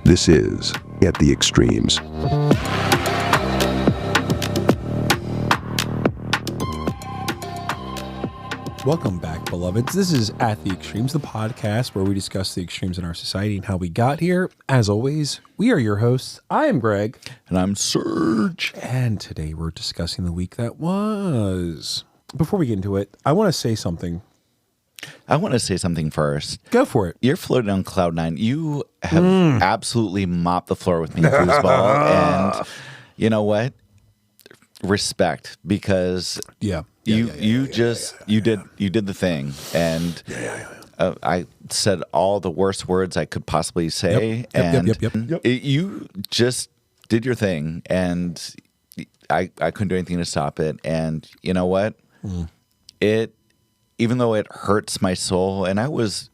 This is At the Extremes. Welcome back, beloveds. This is At the Extremes, the podcast where we discuss the extremes in our society and how we got here. As always, we are your hosts. I am Greg. And I'm Serge. And today we're discussing the week that was. Before we get into it, I want to say something. I want to say something first. Go for it. You're floating on cloud nine. You have absolutely mopped the floor with me in foosball. And you know what? Respect, because you did the thing, and I said all the worst words I could possibly say, you just did your thing, and I couldn't do anything to stop it. And you know what? Even though it hurts my soul, and I was,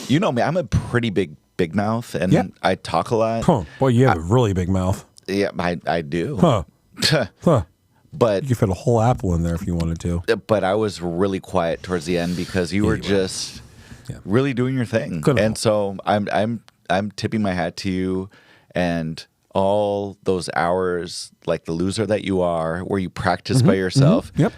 you know me, I'm a pretty big mouth, and I talk a lot. Huh. Boy, you have a really big mouth. Yeah, I do. Huh. But you could fit a whole apple in there if you wanted to. But I was really quiet towards the end because you were just really doing your thing. And so I'm tipping my hat to you, and all those hours, like the loser that you are, where you practice by yourself. Yep.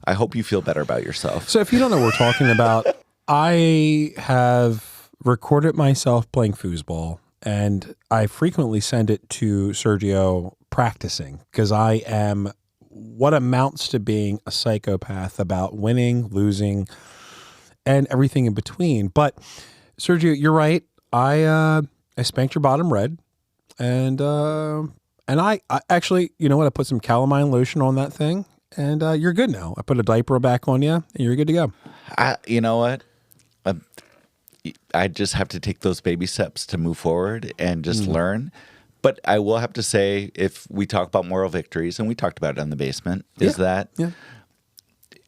I hope you feel better about yourself. So if you don't know what we're talking about, I have recorded myself playing foosball, and I frequently send it to Sergio practicing because I am what amounts to being a psychopath about winning, losing, and everything in between. But Sergio, you're right. I spanked your bottom red, and I actually, you know what? I put some calamine lotion on that thing. And you're good now. I put a diaper back on you, and you're good to go. You know what? I just have to take those baby steps to move forward and just learn. But I will have to say, if we talk about moral victories, and we talked about it in the basement, is that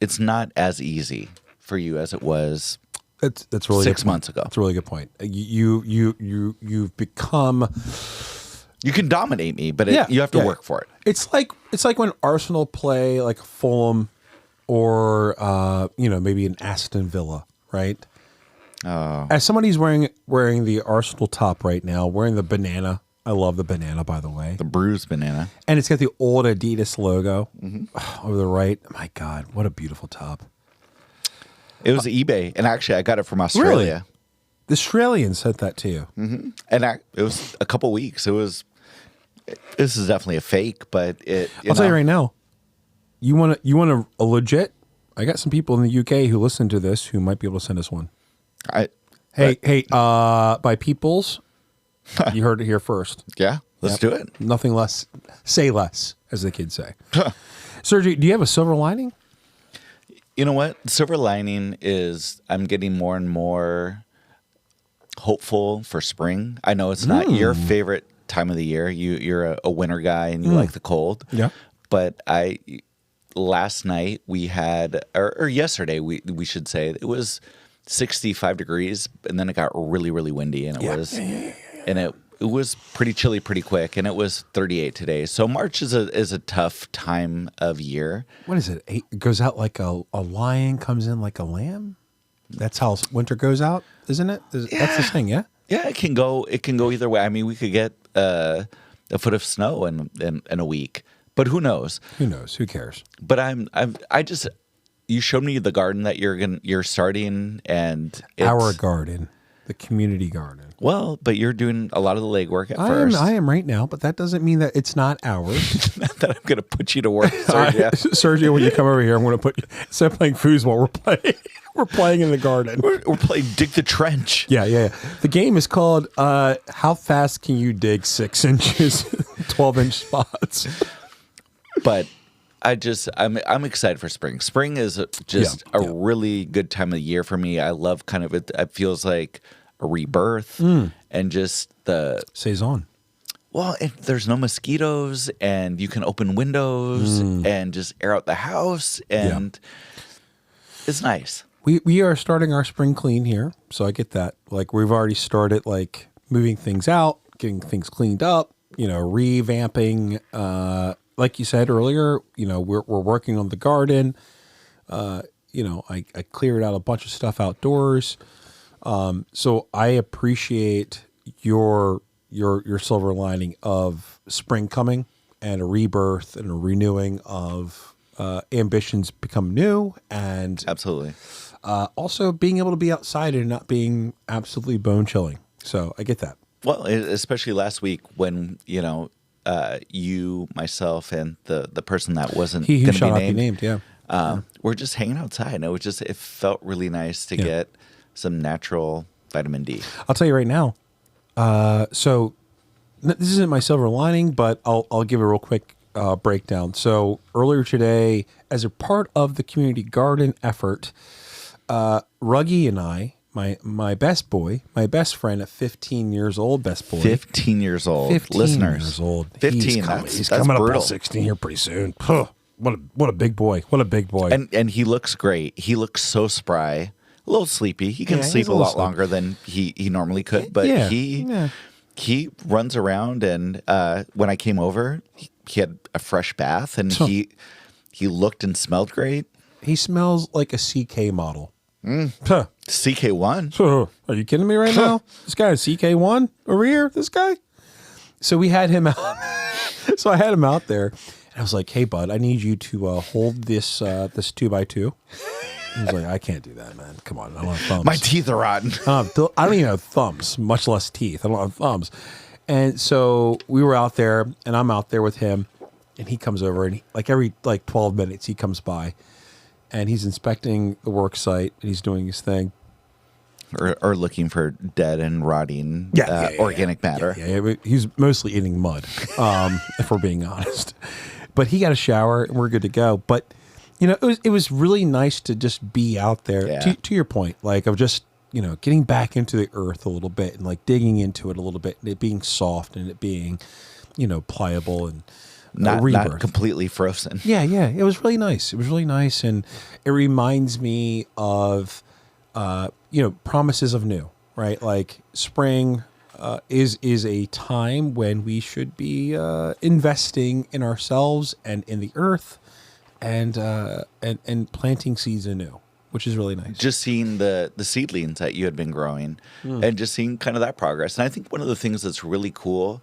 it's not as easy for you as it was that's really 6 months ago. That's a really good point. You've become... You can dominate me, but you have to work for it. It's like when Arsenal play like Fulham or maybe an Aston Villa, right? As somebody who's wearing the Arsenal top right now, wearing the banana. I love the banana, by the way. The bruised banana. And it's got the old Adidas logo over the right. My God, what a beautiful top. It was eBay, and actually I got it from Australia. Really? The Australian sent that to you. Mm-hmm. And it was a couple weeks. This is definitely a fake, but I'll tell you right now. You want a legit? I got some people in the UK who listen to this who might be able to send us one. By peoples, you heard it here first. Yeah, let's do it. Nothing less. Say less, as the kids say. Sergio, do you have a silver lining? You know what? Silver lining is I'm getting more and more hopeful for spring. I know it's not your favorite time of the year. You're a winter guy and you like the cold. Yeah. But last night we had, or yesterday we should say, it was 65 degrees, and then it got really, really windy, and it was pretty chilly pretty quick, and it was 38 today. So March is a tough time of year. What is it? It goes out like a lion, comes in like a lamb? That's how winter goes out, isn't it? That's the thing, yeah? Yeah, it can go either way. I mean, we could get a foot of snow in a week, but who knows? Who knows? Who cares? But you showed me the garden that you're starting, and our garden, the community garden. Well, but you're doing a lot of the legwork at first. I am right now, but that doesn't mean that it's not ours. Not that I'm going to put you to work, Sergio. Sergio, when you come over here, I'm going to put you. Instead of playing foosball, we're playing in the garden. We're playing dig the trench. Yeah. The game is called How Fast Can You Dig 6 Inches, 12-inch spots. But I'm excited for spring. Spring is just a really good time of the year for me. I love kind of it. It feels like a rebirth and just the saison. Well, there's no mosquitoes, and you can open windows and just air out the house, and it's nice. We are starting our spring clean here, so I get that. Like, we've already started like moving things out, getting things cleaned up, revamping. Like you said earlier, we're working on the garden. I cleared out a bunch of stuff outdoors. So I appreciate your your silver lining of spring coming and a rebirth and a renewing of ambitions become new, and Absolutely. also being able to be outside and not being absolutely bone chilling. So I get that. Well, especially last week when, you, myself, and the person that wasn't He going who to shall be not be named, named. Yeah. we're just hanging outside. And it felt really nice to get some natural vitamin D. I'll tell you right now. So this isn't my silver lining, but I'll give a real quick breakdown. So earlier today, as a part of the community garden effort, Ruggy and I, my best boy, my best friend at 15 years old, best boy. 15 years old. 15 Listeners. years old. 15. He's That's coming up brutal. on 16 here pretty soon. Huh. What a big boy. What a big boy. And he looks great. He looks so spry. A little sleepy. He can Yeah, sleep he's a a little lot longer than he normally could, but Yeah, he runs around, and when I came over, he had a fresh bath, and he looked and smelled great. He smells like a CK model. Huh. CK1. Huh. Are you kidding me right now? This guy is CK1 over here, this guy. So we had him out. So I had him out there, and I was like, hey, bud, I need you to hold this 2x2. He was like, I can't do that, man. Come on, I don't have thumbs. My teeth are rotten. I don't even have thumbs, much less teeth. I don't have thumbs. And so we were out there, and I'm out there with him, and he comes over, and every 12 minutes he comes by, and he's inspecting the work site, and he's doing his thing. Or looking for dead and rotting organic matter. Yeah, he's mostly eating mud, if we're being honest. But he got a shower, and we're good to go. But it was really nice to just be out there. Yeah. To your point, of just getting back into the earth a little bit and digging into it a little bit, and it being soft and it being pliable and not completely frozen. Yeah, it was really nice. It was really nice, and it reminds me of promises of new, right? Like spring is a time when we should be investing in ourselves and in the earth, and planting seeds anew, which is really nice. Just seeing the seedlings that you had been growing, and just seeing kind of that progress. And I think one of the things that's really cool,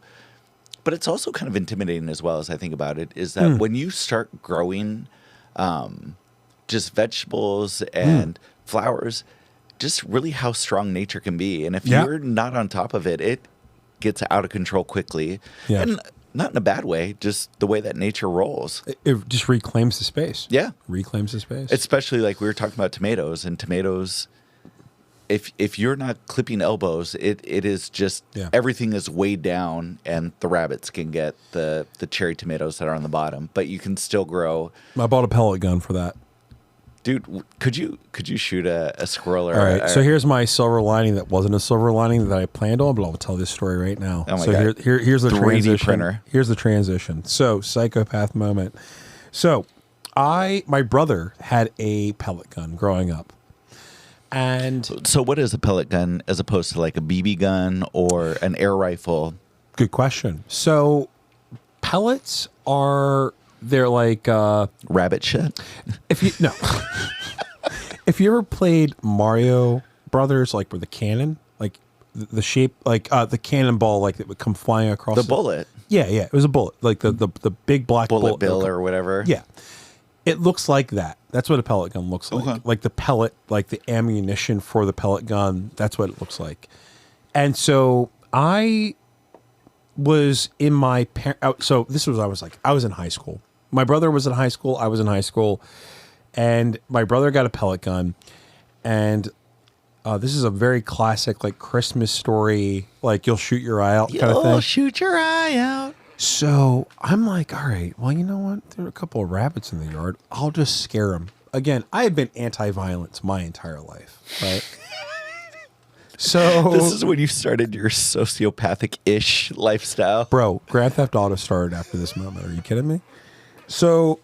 but it's also kind of intimidating as well as I think about it, is that when you start growing just vegetables and flowers, just really how strong nature can be. And if you're not on top of it, it gets out of control quickly. Yeah. And not in a bad way, just the way that nature rolls. It just reclaims the space. Yeah. Reclaims the space. Especially like we were talking about tomatoes, and tomatoes, if you're not clipping elbows, it is just everything is weighed down, and the rabbits can get the cherry tomatoes that are on the bottom, but you can still grow. I bought a pellet gun for that. Dude, could you shoot a squirrel? Or all right, so here's my silver lining that wasn't a silver lining that I planned on, but I'll tell this story right now. Oh my so God. Here's the 3D transition. printer. Here's the transition. So psychopath moment. So my brother had a pellet gun growing up. And so what is a pellet gun as opposed to like a BB gun or an air rifle? Good question. So pellets they're like Rabbit shit? if you ever played Mario Brothers, like with the cannon, like the shape, like the cannonball, like that would come flying across The bullet. Yeah, it was a bullet, like the big black Bullet bill or whatever. Yeah, it looks like that. That's what a pellet gun looks like. Okay. Like the pellet, like the ammunition for the pellet gun. That's what it looks like. And so I was in my so this was I was in high school. My brother was in high school. I was in high school, and my brother got a pellet gun, and this is a very classic like Christmas story, like you'll shoot your eye out kind of thing. You'll shoot your eye out. So I'm like, all right, well, you know what? There are a couple of rabbits in the yard. I'll just scare them. Again, I have been anti-violence my entire life, right? So This is when you started your sociopathic-ish lifestyle. Bro, Grand Theft Auto started after this moment. Are you kidding me? So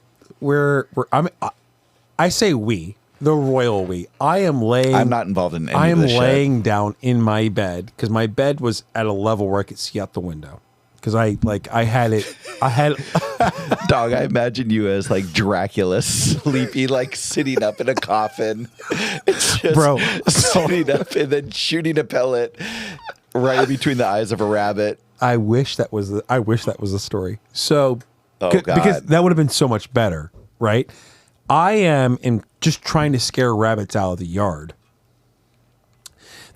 I say we, the royal we. I'm not involved in any I am of this shit. laying down in my bed because my bed was at a level where I could see out the window. Because I had Dog, I imagine you as like Dracula, sleepy, like sitting up in a coffin. It's just Bro, sitting up and then shooting a pellet right between the eyes of a rabbit. I wish that was the story. So, Oh, God. because that would have been so much better, right? I am just trying to scare rabbits out of the yard.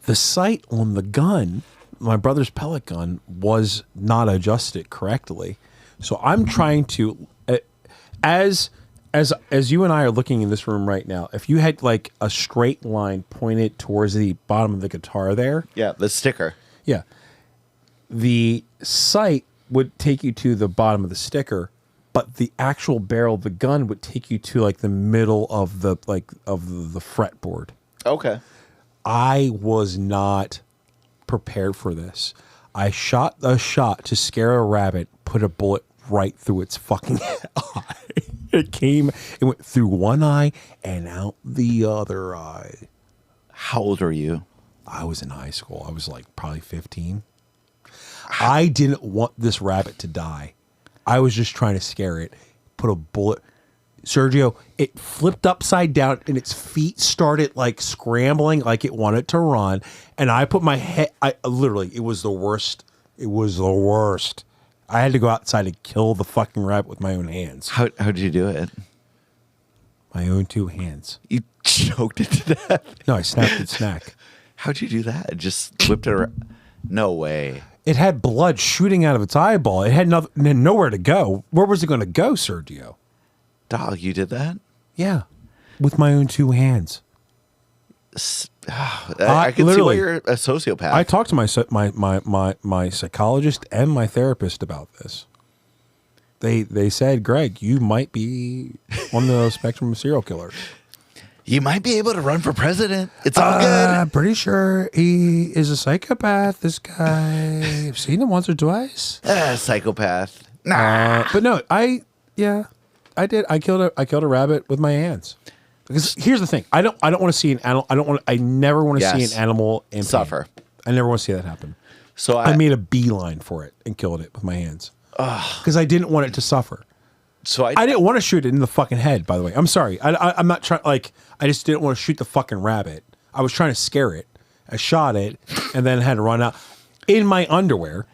The sight on the gun, my brother's pellet gun, was not adjusted correctly. So I'm trying to, as you and I are looking in this room right now, if you had like a straight line pointed towards the bottom of the guitar there. Yeah, the sticker. Yeah. The sight would take you to the bottom of the sticker, but the actual barrel of the gun would take you to like the middle of the fretboard. Okay. I was not prepared for this. I shot a shot to scare a rabbit, put a bullet right through its fucking eye. It went through one eye and out the other eye. How old are you? I was in high school. I was like probably 15. I didn't want this rabbit to die. I was just trying to scare it. Put a bullet. Sergio, it flipped upside down and its feet started like scrambling like it wanted to run. And I put my head, literally, it was the worst. It was the worst. I had to go outside and kill the fucking rabbit with my own hands. How did you do it? My own two hands. You choked it to death? No, I snapped its neck. How'd you do that? Just whipped it around? No way. It had blood shooting out of its eyeball. It had nowhere to go. Where was it going to go, Sergio? Dog, you did that? Yeah, with my own two hands. I can see why you're a sociopath. I talked to my psychologist and my therapist about this. They said, Greg, you might be on the spectrum of serial killers. You might be able to run for president. It's all good. I'm pretty sure he is a psychopath. This guy, I've seen him once or twice. Psychopath. Nah. But no, I did. I killed a rabbit with my hands. Because here's the thing, I don't want to see an animal. I never want to see an animal in pain. Suffer. I never want to see that happen. So I made a beeline for it and killed it with my hands because I didn't want it to suffer. So I didn't want to shoot it in the fucking head. By the way, I'm sorry. I'm not trying. Like, I just didn't want to shoot the fucking rabbit. I was trying to scare it. I shot it and then had to run out in my underwear.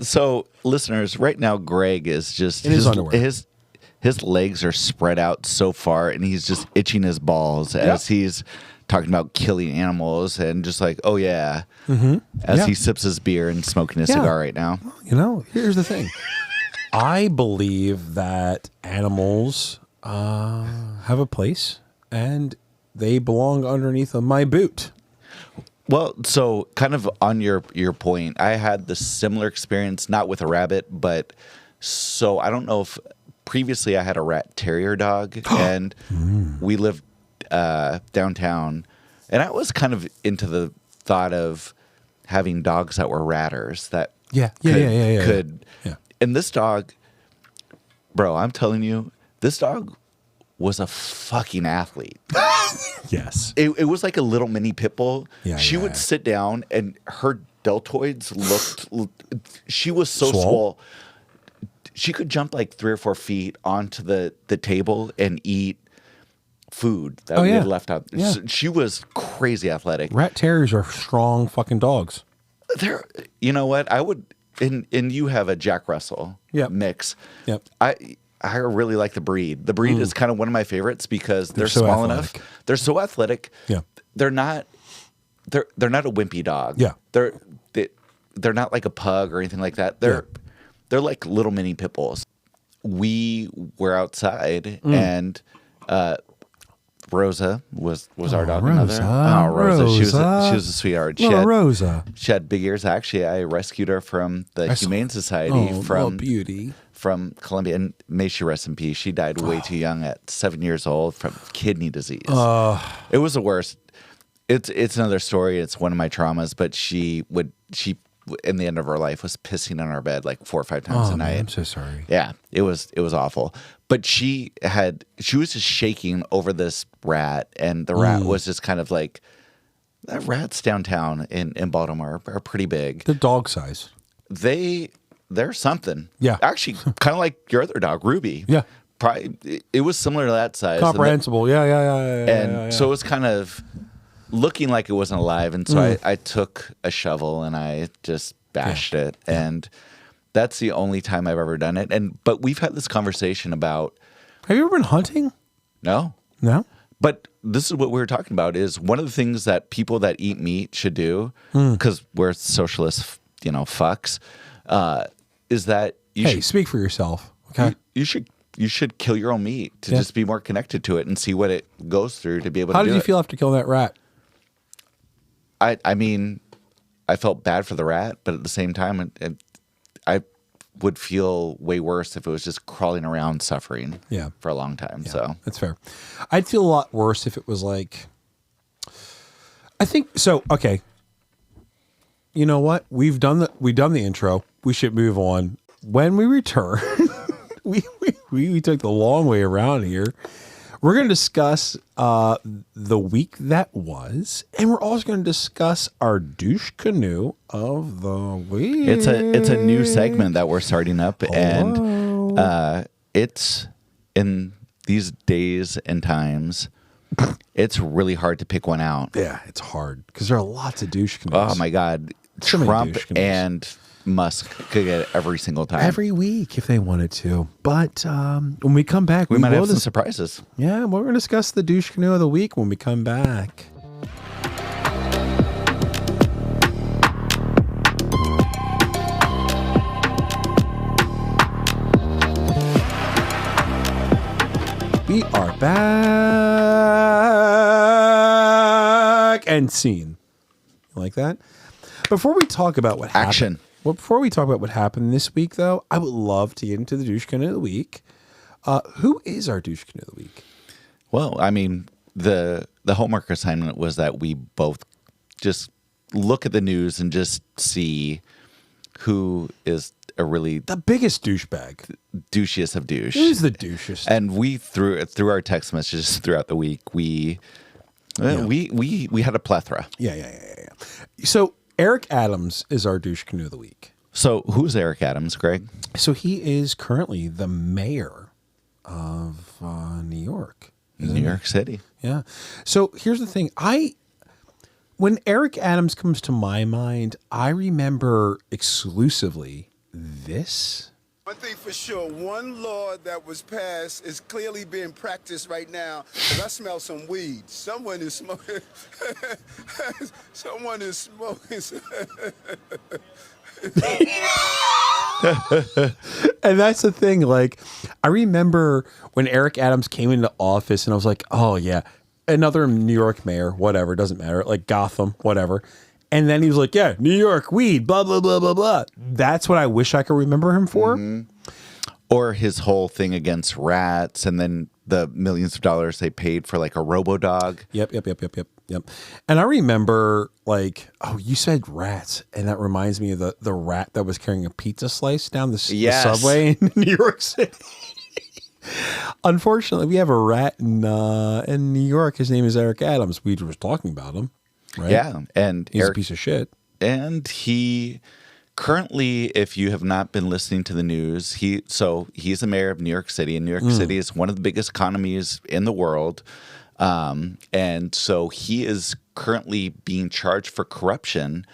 So listeners, right now, Greg is just in his underwear. His legs are spread out so far, and he's just itching his balls as he's talking about killing animals and just like, oh yeah, as he sips his beer and smoking his cigar right now. You know, here's the thing. I believe that animals have a place, and they belong underneath of my boot. Well, so kind of on your point, I had the similar experience, not with a rabbit, but so I don't know if previously I had a rat terrier dog, and we lived downtown, and I was kind of into the thought of having dogs that were ratters that could. And this dog, bro, I'm telling you, this dog was a fucking athlete. Yes. It was like a little mini pit bull. She would sit down and her deltoids looked, she was so swole. She could jump like 3 or 4 feet onto the table and eat food that we had left out. Yeah. So she was crazy athletic. Rat terriers are strong fucking dogs. You know what? I would, and you have a Jack Russell mix. Yep. I really like the breed. The breed is kind of one of my favorites because they're so small athletic. enough. They're so athletic. Yeah. They're not a wimpy dog. Yeah. They're not like a pug or anything like that. They're like little mini pit bulls. We were outside and Rosa was our dog. Rosa. Rosa. She was a sweetheart. Rosa. She had big ears. Actually, I rescued her from the Humane Society from Colombia, and may she rest in peace. She died way too young at 7 years old from kidney disease. It was the worst. It's another story. It's one of my traumas. But she in the end of her life was pissing on our bed like 4 or 5 times a night. Man, I'm so sorry. Yeah, it was awful. But she was just shaking over this rat, and the rat was just kind of like, rats downtown in Baltimore are pretty big. They're dog size. They're something. Yeah. Actually, kind of like your other dog, Ruby. Yeah. Probably, it was similar to that size. Comprehensible. So it was kind of looking like it wasn't alive. And so I took a shovel and I just bashed it. And that's the only time I've ever done it. But we've had this conversation about. Have you ever been hunting? No. No? But this is what we were talking about is one of the things that people that eat meat should do, because we're socialist, fucks, is that speak for yourself. Okay. You should kill your own meat to just be more connected to it and see what it goes through to be able to do it. How did you feel after killing that rat? I mean, I felt bad for the rat, but at the same time, I would feel way worse if it was just crawling around suffering for a long time. Yeah, so that's fair. I'd feel a lot worse if it was like, I think so. Okay. You know what? We've done the intro. We should move on. When we return, we took the long way around here. We're going to discuss the week that was, and we're also going to discuss our douche canoe of the week. It's a new segment that we're starting up, and it's in these days and times. It's really hard to pick one out. Yeah, it's hard because there are lots of douche canoes. Oh my God, Trump and Musk could get it every single time. Every week if they wanted to. But when we come back, we might have some surprises. Yeah, we're going to discuss the douche canoe of the week when we come back. We are back and scene. You like that? Before we talk about what happened. Well, before we talk about what happened this week, though, I would love to get into the douche canoe of the week. Who is our douche canoe of the week? Well, I mean, the homework assignment was that we both just look at the news and just see who is the biggest douchebag, douchiest of douche. Who's the douchiest? And we through our text messages throughout the week, we had a plethora. Yeah. So Eric Adams is our douche canoe of the week. So who's Eric Adams, Greg? So he is currently the mayor of New York. New York City. Yeah. So here's the thing. When Eric Adams comes to my mind, I remember exclusively this. One thing for sure, one law that was passed is clearly being practiced right now, because I smell some weed. Someone is smoking. Someone is smoking. And that's the thing. Like, I remember when Eric Adams came into office and I was like, oh, yeah, another New York mayor, whatever, doesn't matter, like Gotham, whatever. And then he was like, yeah, New York, weed, blah, blah, blah, blah, blah. That's what I wish I could remember him for. Mm-hmm. Or his whole thing against rats and then the millions of dollars they paid for like a robo-dog. Yep. And I remember like, oh, you said rats. And that reminds me of the rat that was carrying a pizza slice down the subway in New York City. Unfortunately, we have a rat in New York. His name is Eric Adams. We were talking about him. Right? Yeah, and he's a piece of shit. And he currently, if you have not been listening to the news, he's the mayor of New York City, and New York City is one of the biggest economies in the world. And so he is currently being charged for corruption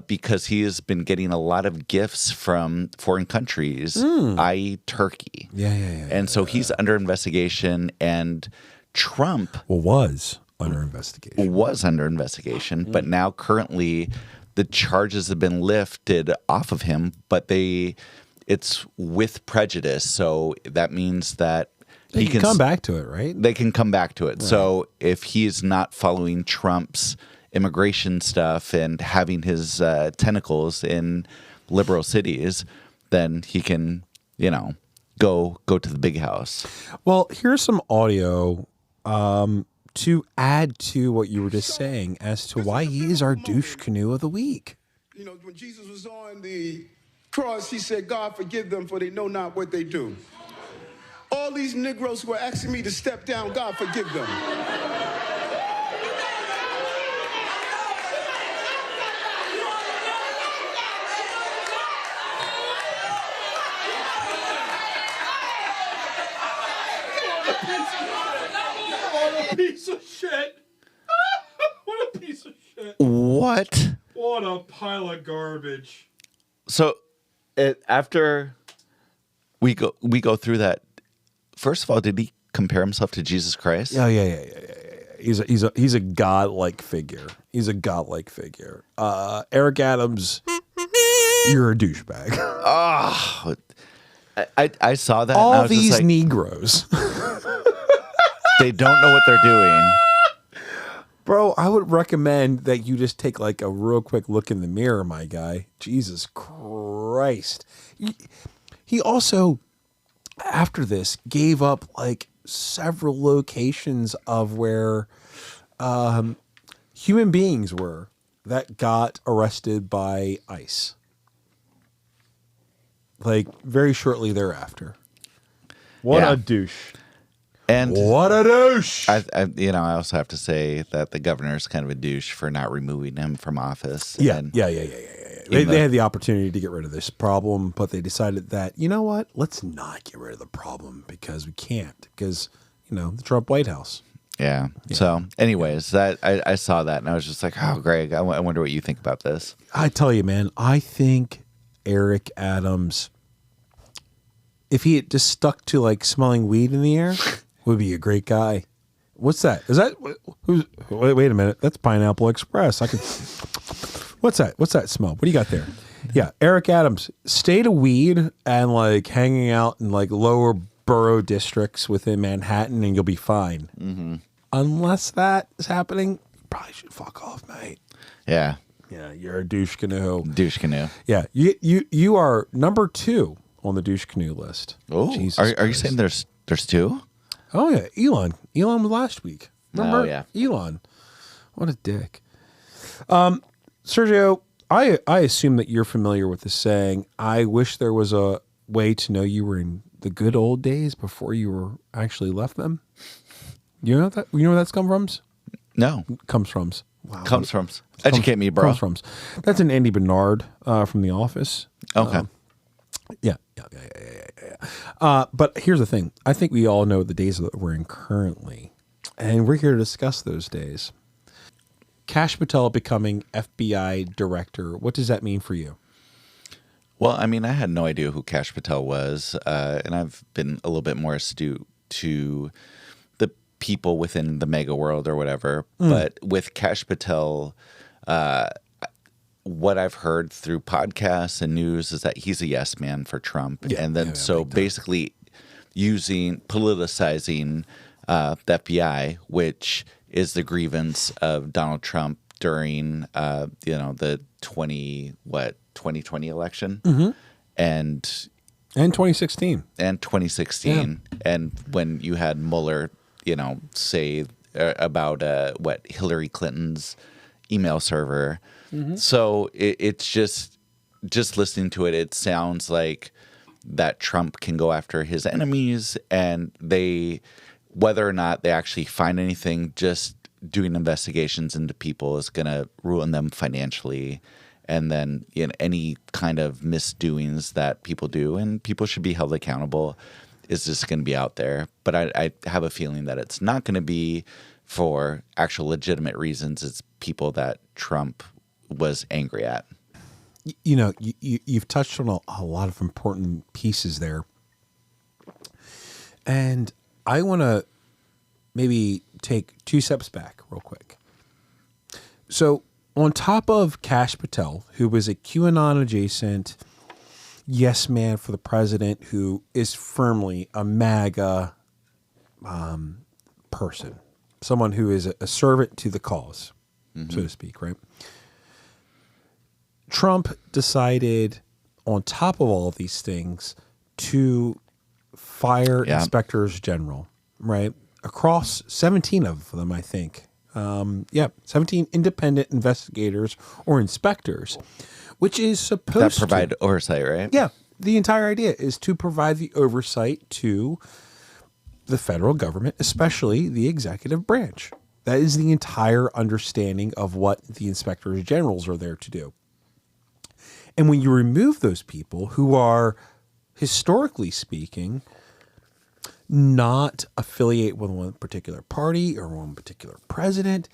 because he has been getting a lot of gifts from foreign countries, i.e. Turkey. Yeah. And so he's under investigation, and Trump was under investigation. But now currently the charges have been lifted off of him, but it's with prejudice. So that means that he can come back to it, right? They can come back to it. Right. So if he's not following Trump's immigration stuff and having his tentacles in liberal cities, then he can, go to the big house. Well, here's some audio to add to what you were just saying as to why he is our douche canoe of the week. When Jesus was on the cross, he said, God, forgive them, for they know not what they do. All these Negroes who are asking me to step down, God, forgive them. What a piece of shit. What? What a pile of garbage. So after we go through that, first of all, did he compare himself to Jesus Christ? Yeah. He's a godlike figure. He's a godlike figure. Eric Adams, you're a douchebag. Oh, I saw that. All and I was these just like, Negroes. they don't know what they're doing. Bro, I would recommend that you just take like a real quick look in the mirror, my guy. Jesus Christ. He also, after this, gave up like several locations of where human beings were that got arrested by ICE. Like very shortly thereafter. What Yeah. a douche. And What a douche. I also have to say that the governor's kind of a douche for not removing him from office. Yeah. And They had the opportunity to get rid of this problem, but they decided that, you know what? Let's not get rid of the problem because we can't. Because, the Trump White House. Yeah. So, anyways, that I saw that and I was just like, oh, Greg, I wonder what you think about this. I tell you, man, I think Eric Adams, if he had just stuck to like smelling weed in the air, would be a great guy. What's that? Is that who's? Wait a minute. That's Pineapple Express. I could. What's that? What's that smell? What do you got there? Yeah, Eric Adams, stay to weed and like hanging out in like lower borough districts within Manhattan, and you'll be fine. Mm-hmm. Unless that is happening, you probably should fuck off, mate. Yeah. Yeah, you're a douche canoe. Douche canoe. Yeah, you are number 2 on the douche canoe list. Oh, are you saying there's two? Oh yeah, Elon was last week. Remember? Oh, yeah. Elon. What a dick. Sergio, I assume that you're familiar with the saying, I wish there was a way to know you were in the good old days before you were actually left them. You know where that's come from? No. Comes from. Wow. Comes from. Educate me, bro. Comes from. That's an Andy Bernard from The Office. Okay. Yeah. But here's the thing. I think we all know the days that we're in currently, and we're here to discuss those days. Kash Patel becoming FBI director. What does that mean for you? Well, I mean, I had no idea who Kash Patel was, and I've been a little bit more astute to the people within the mega world or whatever. But with Kash Patel, what I've heard through podcasts and news is that he's a yes man for Trump. Yeah, and then basically politicizing the FBI, which is the grievance of Donald Trump during, the 2020 election. Mm-hmm. And 2016. And 2016. Yeah. And when you had Mueller, say about Hillary Clinton's email server. Mm-hmm. So it's just listening to it, it sounds like that Trump can go after his enemies, and whether or not they actually find anything, just doing investigations into people is going to ruin them financially. And then any kind of misdoings that people do, and people should be held accountable, is just going to be out there. But I have a feeling that it's not going to be for actual legitimate reasons. It's people that Trump was angry at. You've touched on a lot of important pieces there. And I want to maybe take 2 steps back real quick. So on top of Kash Patel, who was a QAnon adjacent yes man for the president, who is firmly a MAGA person, someone who is a servant to the cause, so to speak, right? Trump decided, on top of all of these things, to fire inspectors general, right? Across 17 of them, I think. 17 independent investigators or inspectors, which is supposed to provide oversight, right? Yeah. The entire idea is to provide the oversight to the federal government, especially the executive branch. That is the entire understanding of what the inspectors generals are there to do. And when you remove those people who are, historically speaking, not affiliate with one particular party or one particular president,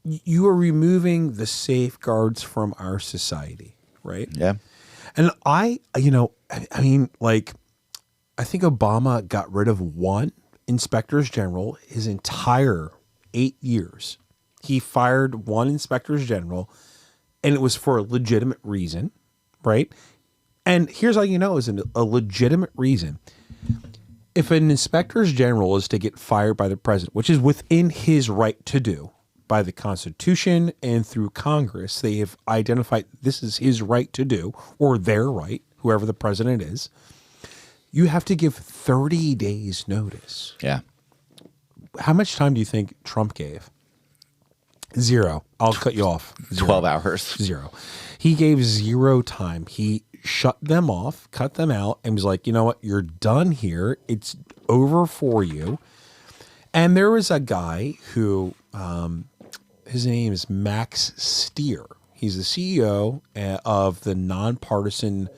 you are removing the safeguards from our society, right? Yeah. And I mean, like, I think Obama got rid of one inspectors general his entire 8 years. He fired one inspectors general, and it was for a legitimate reason, right? And here's how you know is a legitimate reason. If an inspectors general is to get fired by the president, which is within his right to do by the Constitution and through Congress, they have identified this is his right to do, or their right, whoever the president is. You have to give 30 days notice. Yeah. How much time do you think Trump gave? 0. I'll cut you off. 0. 12 hours. 0. He gave 0 time. He shut them off, cut them out, and was like, you know what? You're done here. It's over for you. And there was a guy who, his name is Max Stier. He's the CEO of the Nonpartisan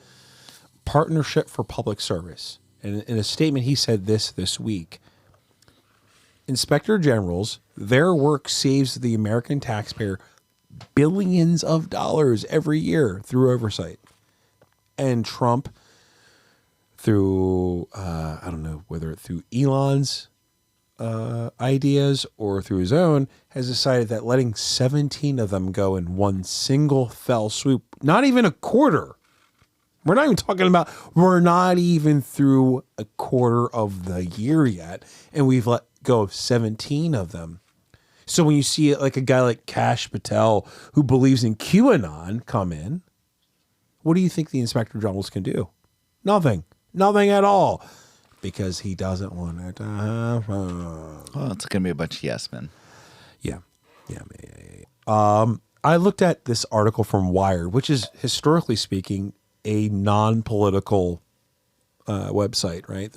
Partnership for Public Service. And in a statement, he said this week. Inspector generals, their work saves the American taxpayer billions of dollars every year through oversight. And Trump, through, I don't know, whether through Elon's ideas or through his own, has decided that letting 17 of them go in one single fell swoop, not even a quarter. We're not even through a quarter of the year yet, and we've let go of 17 of them. So when you see like a guy like Kash Patel, who believes in QAnon, come in, what do you think the inspector generals can do? Nothing at all, because he doesn't want it to happen. Well, it's going to be a bunch of yes men. Yeah. I looked at this article from Wired, which is historically speaking a non-political website, right?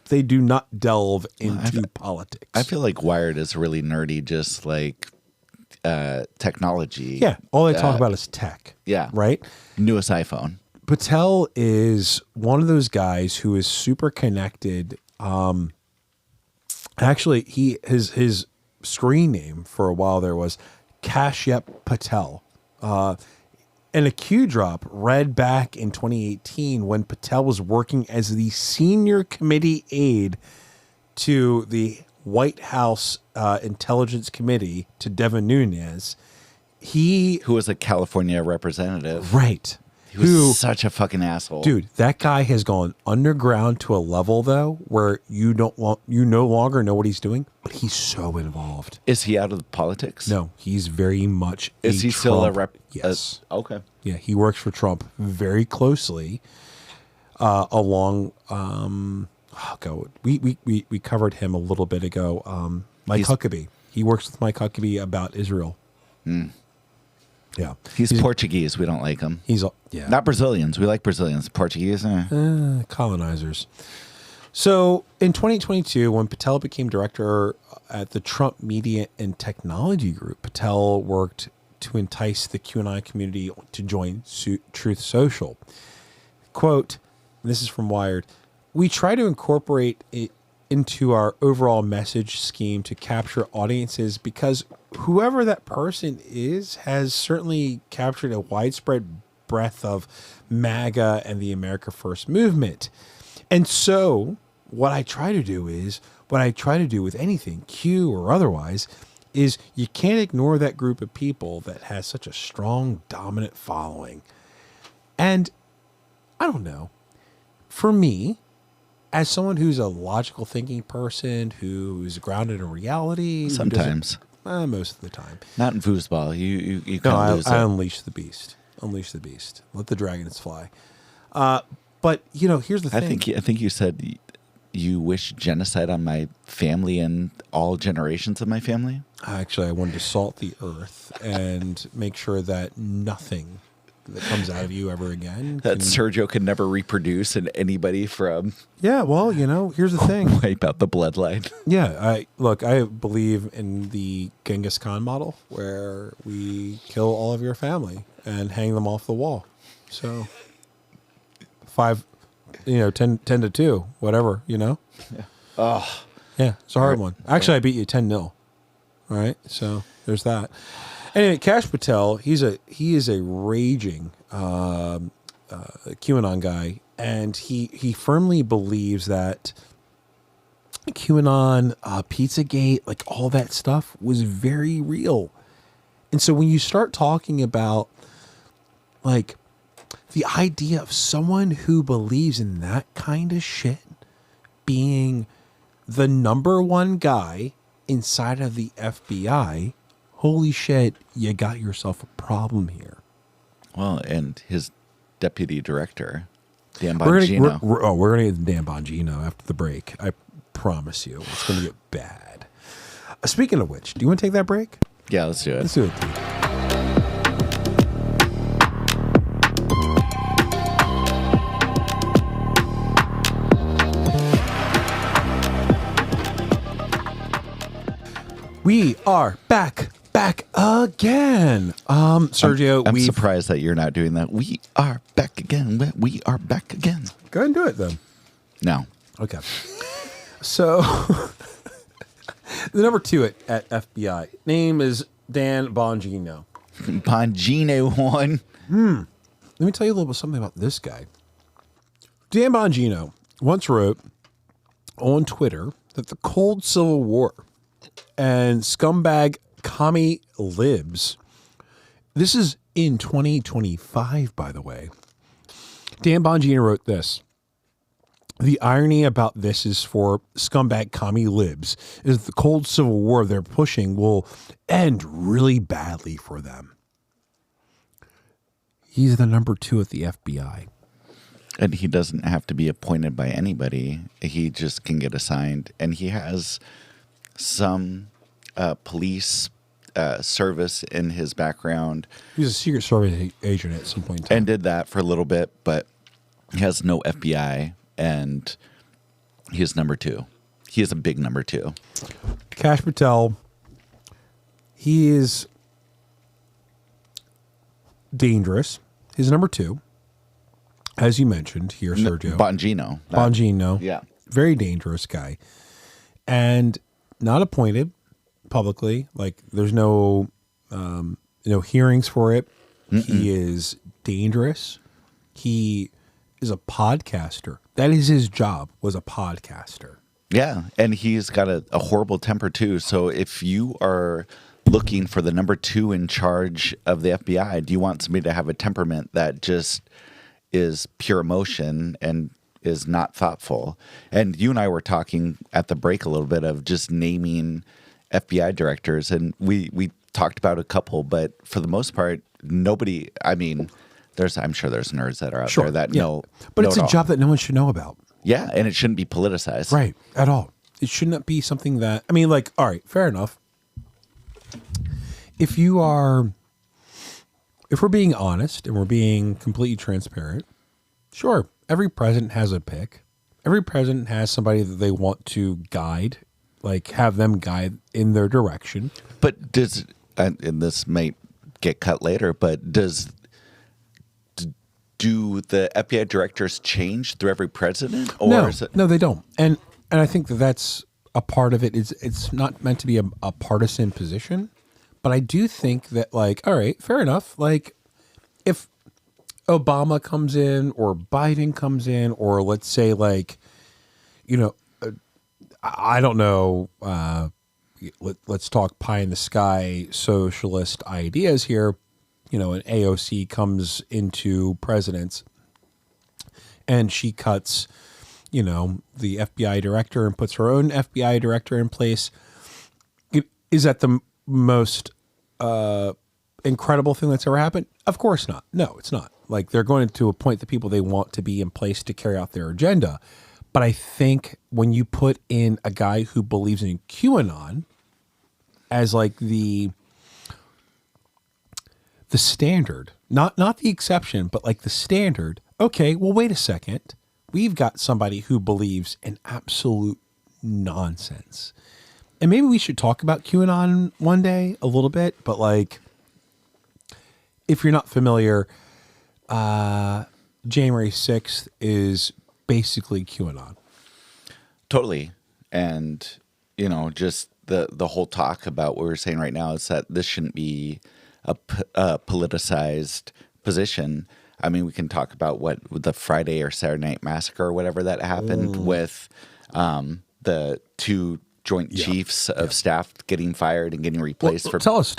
They do not delve into politics. I feel like Wired is really nerdy, just like technology. Yeah, all they talk about is tech. Yeah, right. Newest iPhone. Patel is one of those guys who is super connected. Actually, his screen name for a while there was Kashyap Patel. And a Q drop read back in 2018 when Patel was working as the senior committee aide to the White House Intelligence Committee to Devin Nunes. Who was a California representative. Right. He was such a fucking asshole. Dude, that guy has gone underground to a level, though, where you no longer know what he's doing, but he's so involved. Is he out of politics? No, he's very much Is he still a rep? Yes. Okay. Yeah, he works for Trump very closely along we covered him a little bit ago. Mike Huckabee. He works with Mike Huckabee about Israel. Yeah. He's Portuguese. We don't like him. Not Brazilians. We like Brazilians. Portuguese. Colonizers. So in 2022, when Patel became director at the Trump Media and Technology Group, Patel worked to entice the QAnon community to join Truth Social. Quote, this is from Wired, "We try to incorporate it into our overall message scheme to capture audiences because whoever that person is has certainly captured a widespread breadth of MAGA and the America First movement. And so what I try to do with anything, Q or otherwise, is you can't ignore that group of people that has such a strong, dominant following. And I don't know, for me, as someone who's a logical thinking person, who's grounded in reality, sometimes, most of the time, not in foosball, you no, I unleash the beast. Unleash the beast. Let the dragons fly. But here's the thing. I think you said you wish genocide on my family and all generations of my family. Actually, I wanted to salt the earth and make sure that nothing that comes out of you ever again. Sergio can never reproduce and anybody from... Yeah, well, here's the thing. Wipe out the bloodline. Yeah, I believe in the Genghis Khan model where we kill all of your family and hang them off the wall. So 10 to 2, whatever, Yeah. Oh. Yeah, it's a hard one. Actually, I beat you 10-0. All right, so there's that. Anyway, Kash Patel, he is a raging QAnon guy, and he firmly believes that QAnon, Pizzagate, like all that stuff was very real. And so when you start talking about like the idea of someone who believes in that kind of shit being the number one guy inside of the FBI, holy shit, you got yourself a problem here. Well, and his deputy director, Dan We're Bongino. we're going to get Dan Bongino after the break. I promise you. It's going to get bad. Speaking of which, do you want to take that break? Yeah, let's do it. Let's do it, dude. We are back again. Sergio, I'm we've surprised that you're not doing that. We are back again. We are back again. go ahead and do it then. No. Okay. So the number 2 at FBI name is Dan Bongino. Bongino one. Let me tell you a little bit something about this guy. Dan Bongino once wrote on Twitter that the Cold Civil War and scumbag commie libs. This is in 2025, by the way. Dan Bongino wrote this. The irony about this is for scumbag commie libs is that the Cold Civil War they're pushing will end really badly for them. He's the number 2 at the FBI. And he doesn't have to be appointed by anybody. He just can get assigned. And he has some police service in his background. He was a Secret Service agent at some point in time. And did that for a little bit, but he has no FBI. And he is number 2. He is a big number 2. Kash Patel, he is dangerous. He's number 2, as you mentioned here, Sergio. Bongino. Bongino. Yeah. Very dangerous guy. And not appointed publicly. Like, there's no hearings for it. He is dangerous. He is a podcaster. That is his job, was a podcaster. Yeah, and he's got a horrible temper too. So if you are looking for the number 2 in charge of the FBI, do you want somebody to have a temperament that just is pure emotion and is not thoughtful? And you and I were talking at the break a little bit of just naming FBI directors, and we talked about a couple, but for the most part, nobody, I mean, I'm sure there's nerds that are out there that know. But know it's it a all. job that no one should know about. Yeah, and it shouldn't be politicized. Right. At all. It should not be something that, I mean, like, all right, fair enough. If we're being honest and we're being completely transparent, sure, every president has a pick. Every president has somebody that they want to guide, like have them guide in their direction. But does, and this might get cut later, but do the FBI directors change through every president? Or No, is it? no, they don't. And I think that's a part of it. It's not meant to be a partisan position, but I do think that, like, all right, fair enough. Like, if Obama comes in or Biden comes in, or let's say, like, I don't know, let's talk pie in the sky socialist ideas here. An AOC comes into presidents and she cuts, the FBI director and puts her own FBI director in place. Is that the most incredible thing that's ever happened? Of course not. No, it's not. Like, they're going to appoint the people they want to be in place to carry out their agenda. But I think when you put in a guy who believes in QAnon as like the standard, not the exception, but like the standard. Okay, well, wait a second. We've got somebody who believes in absolute nonsense. And maybe we should talk about QAnon one day a little bit, but like, if you're not familiar, January 6th is basically QAnon. Totally. And, just the whole talk about what we're saying right now is that this shouldn't be a politicized position. I mean, we can talk about what the Friday or Saturday Night Massacre or whatever that happened with the two Joint Chiefs of Staff getting fired and getting replaced. Tell us.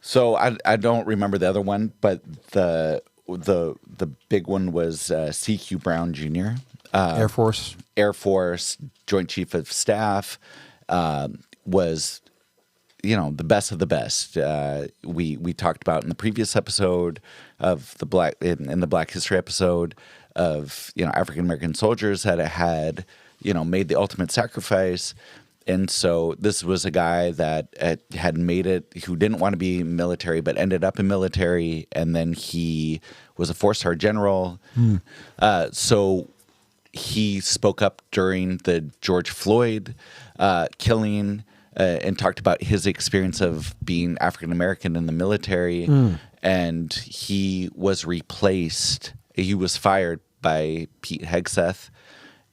So I don't remember the other one, but the big one was C.Q. Brown Jr. Air Force Joint Chief of Staff, was, the best of the best. We talked about in the previous episode of in the Black History episode of, African American soldiers that had, made the ultimate sacrifice. And so this was a guy that had made it, who didn't want to be military, but ended up in military. And then he was a 4-star general. So he spoke up during the George Floyd killing and talked about his experience of being African American in the military. And he was replaced. He was fired by Pete Hegseth,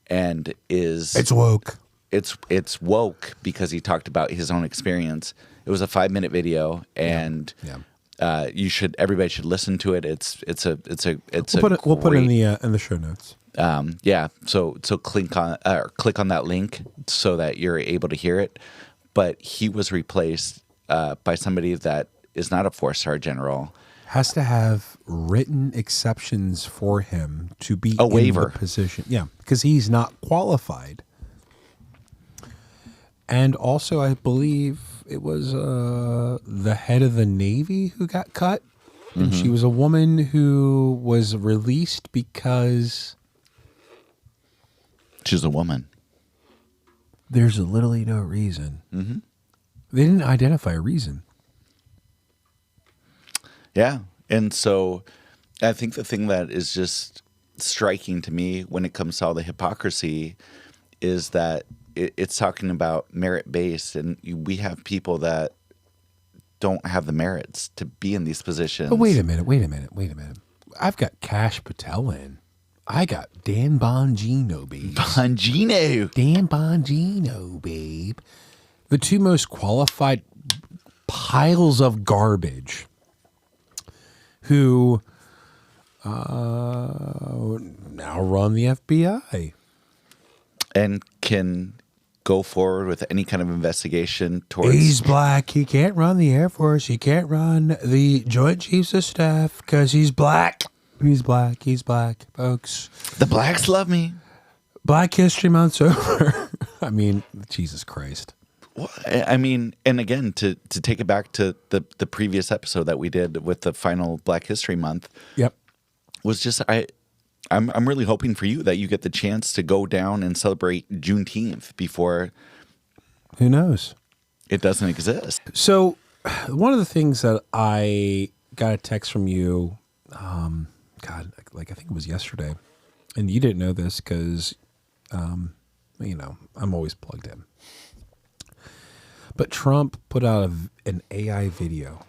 and it's woke. It's woke because he talked about his own experience. It was a 5-minute video, and everybody should listen to it. We'll put it in the show notes. So click on that link so that you're able to hear it. But he was replaced by somebody that is not a 4-star general. Has to have written exceptions for him to be a waiver in the position. Yeah, because he's not qualified. And also, I believe it was the head of the Navy who got cut. And she was a woman who was released because... She's a woman. There's literally no reason. They didn't identify a reason. Yeah. And so I think the thing that is just striking to me when it comes to all the hypocrisy is that it's talking about merit-based, and we have people that don't have the merits to be in these positions. But wait a minute. I've got Cash Patel in. I got Dan Bongino, babe. Dan Bongino, babe. The two most qualified piles of garbage who now run the FBI. And can go forward with any kind of investigation towards... He's black. He can't run the Air Force. He can't run the Joint Chiefs of Staff because he's black. He's black, folks. The blacks love me. Black History Month's over. I mean, Jesus Christ. Well, I mean, and again, to take it back to the previous episode that we did with the final Black History Month. Yep. Was just... I'm really hoping for you that you get the chance to go down and celebrate Juneteenth before... Who knows? It doesn't exist. So one of the things that I got a text from you, I think it was yesterday, and you didn't know this because, I'm always plugged in. But Trump put out an AI video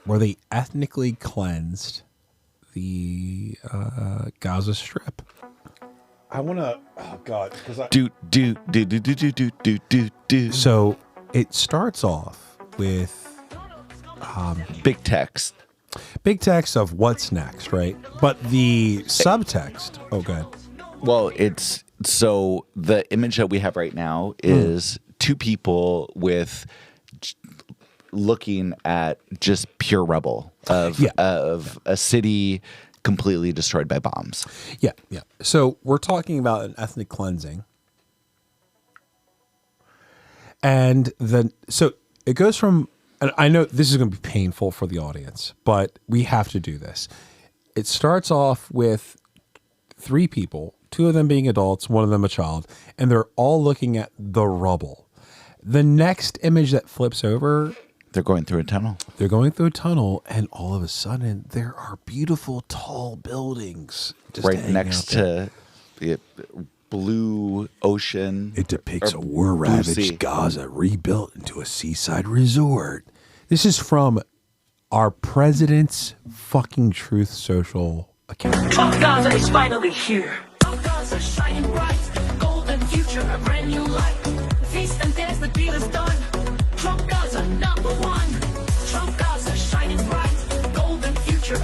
where they ethnically cleansed the Gaza Strip. I want to. Oh God, because I do. So it starts off with big text of what's next, right? But the subtext. Oh, God. Well, it's so the image that we have right now is two people with looking at just pure rubble of a city completely destroyed by bombs. Yeah. So we're talking about an ethnic cleansing. And so it goes from, and I know this is going to be painful for the audience, but we have to do this. It starts off with 3 people, 2 of them being adults, 1 of them a child, and they're all looking at the rubble. The next image that flips over, they're going through a tunnel. And all of a sudden, there are beautiful, tall buildings just right next to the blue ocean. It depicts a war-ravaged Gaza rebuilt into a seaside resort. This is from our president's fucking Truth Social account. Trump Gaza is finally here. Trump Gaza shining bright. Golden future, a brand new light. Feast and dance, the deal is done. Trump Gaza #1. Trump Gaza shining bright. Golden future,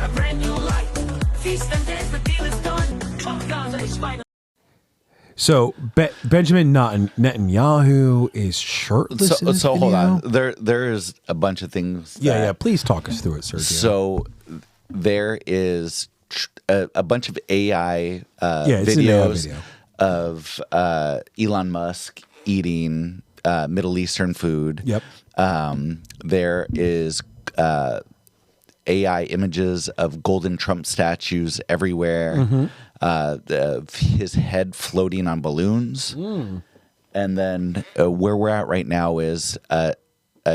feast and dance, the deal is done. Auf Gaza, ich meine. So Benjamin Netanyahu is shirtless in this So hold video? on. There is a bunch of things. Yeah. Please talk us through it, Sergio. So there is a bunch of AI it's an AI videos video. of Elon Musk eating Middle Eastern food. Yep. There is AI images of golden Trump statues everywhere. Mm-hmm. His head floating on balloons. And then where we're at right now is a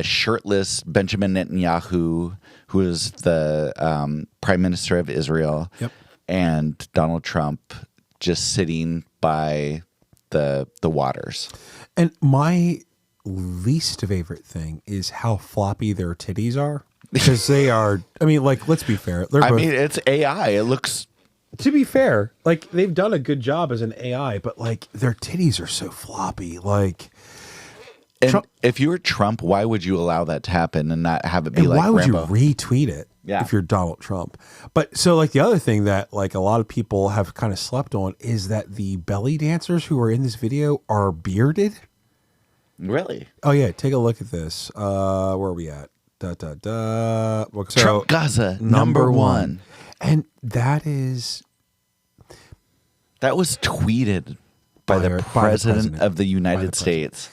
shirtless Benjamin Netanyahu, who is the prime minister of Israel, Yep. and Donald Trump just sitting by the waters. And my least favorite thing is how floppy their titties are. Because they are, I mean, like, let's be fair. They're both, It's AI. It looks... to be fair, like, they've done a good job as an AI, but, like, their titties are so floppy. Like, And Trump- if you were Trump, why would you allow that to happen and not have it be and like why would Rambo? you retweet it if you're Donald Trump? But so, like, the other thing that, like, a lot of people have kind of slept on is that the belly dancers who are in this video are bearded. Really? Oh, yeah. Take a look at this. Where are we at? So, Trump Gaza, number one. And that is... That was tweeted by the president of the United States.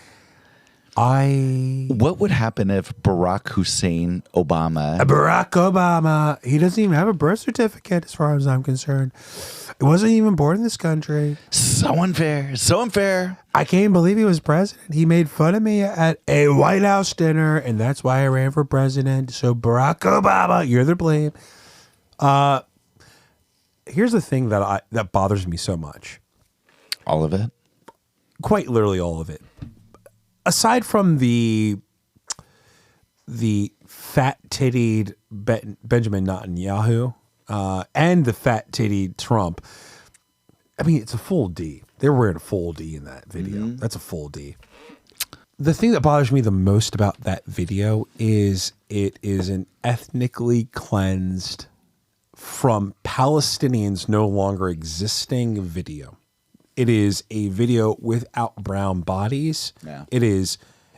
What would happen if Barack Hussein Obama... Barack Obama, he doesn't even have a birth certificate as far as I'm concerned. He wasn't even born in this country. So unfair. So unfair. I can't believe he was president. He made fun of me at a White House dinner, and that's why I ran for president. So Barack Obama, you're the blame. Here's the thing that bothers me so much. All of it? Quite literally all of it. Aside from the fat-tittied Benjamin Netanyahu and the fat-tittied Trump, I mean, it's a full D. They're wearing a full D in that video. That's a full D. The thing that bothers me the most about that video is it is an ethnically cleansed, from Palestinians no longer existing video. It is a video without brown bodies. Yeah. It is,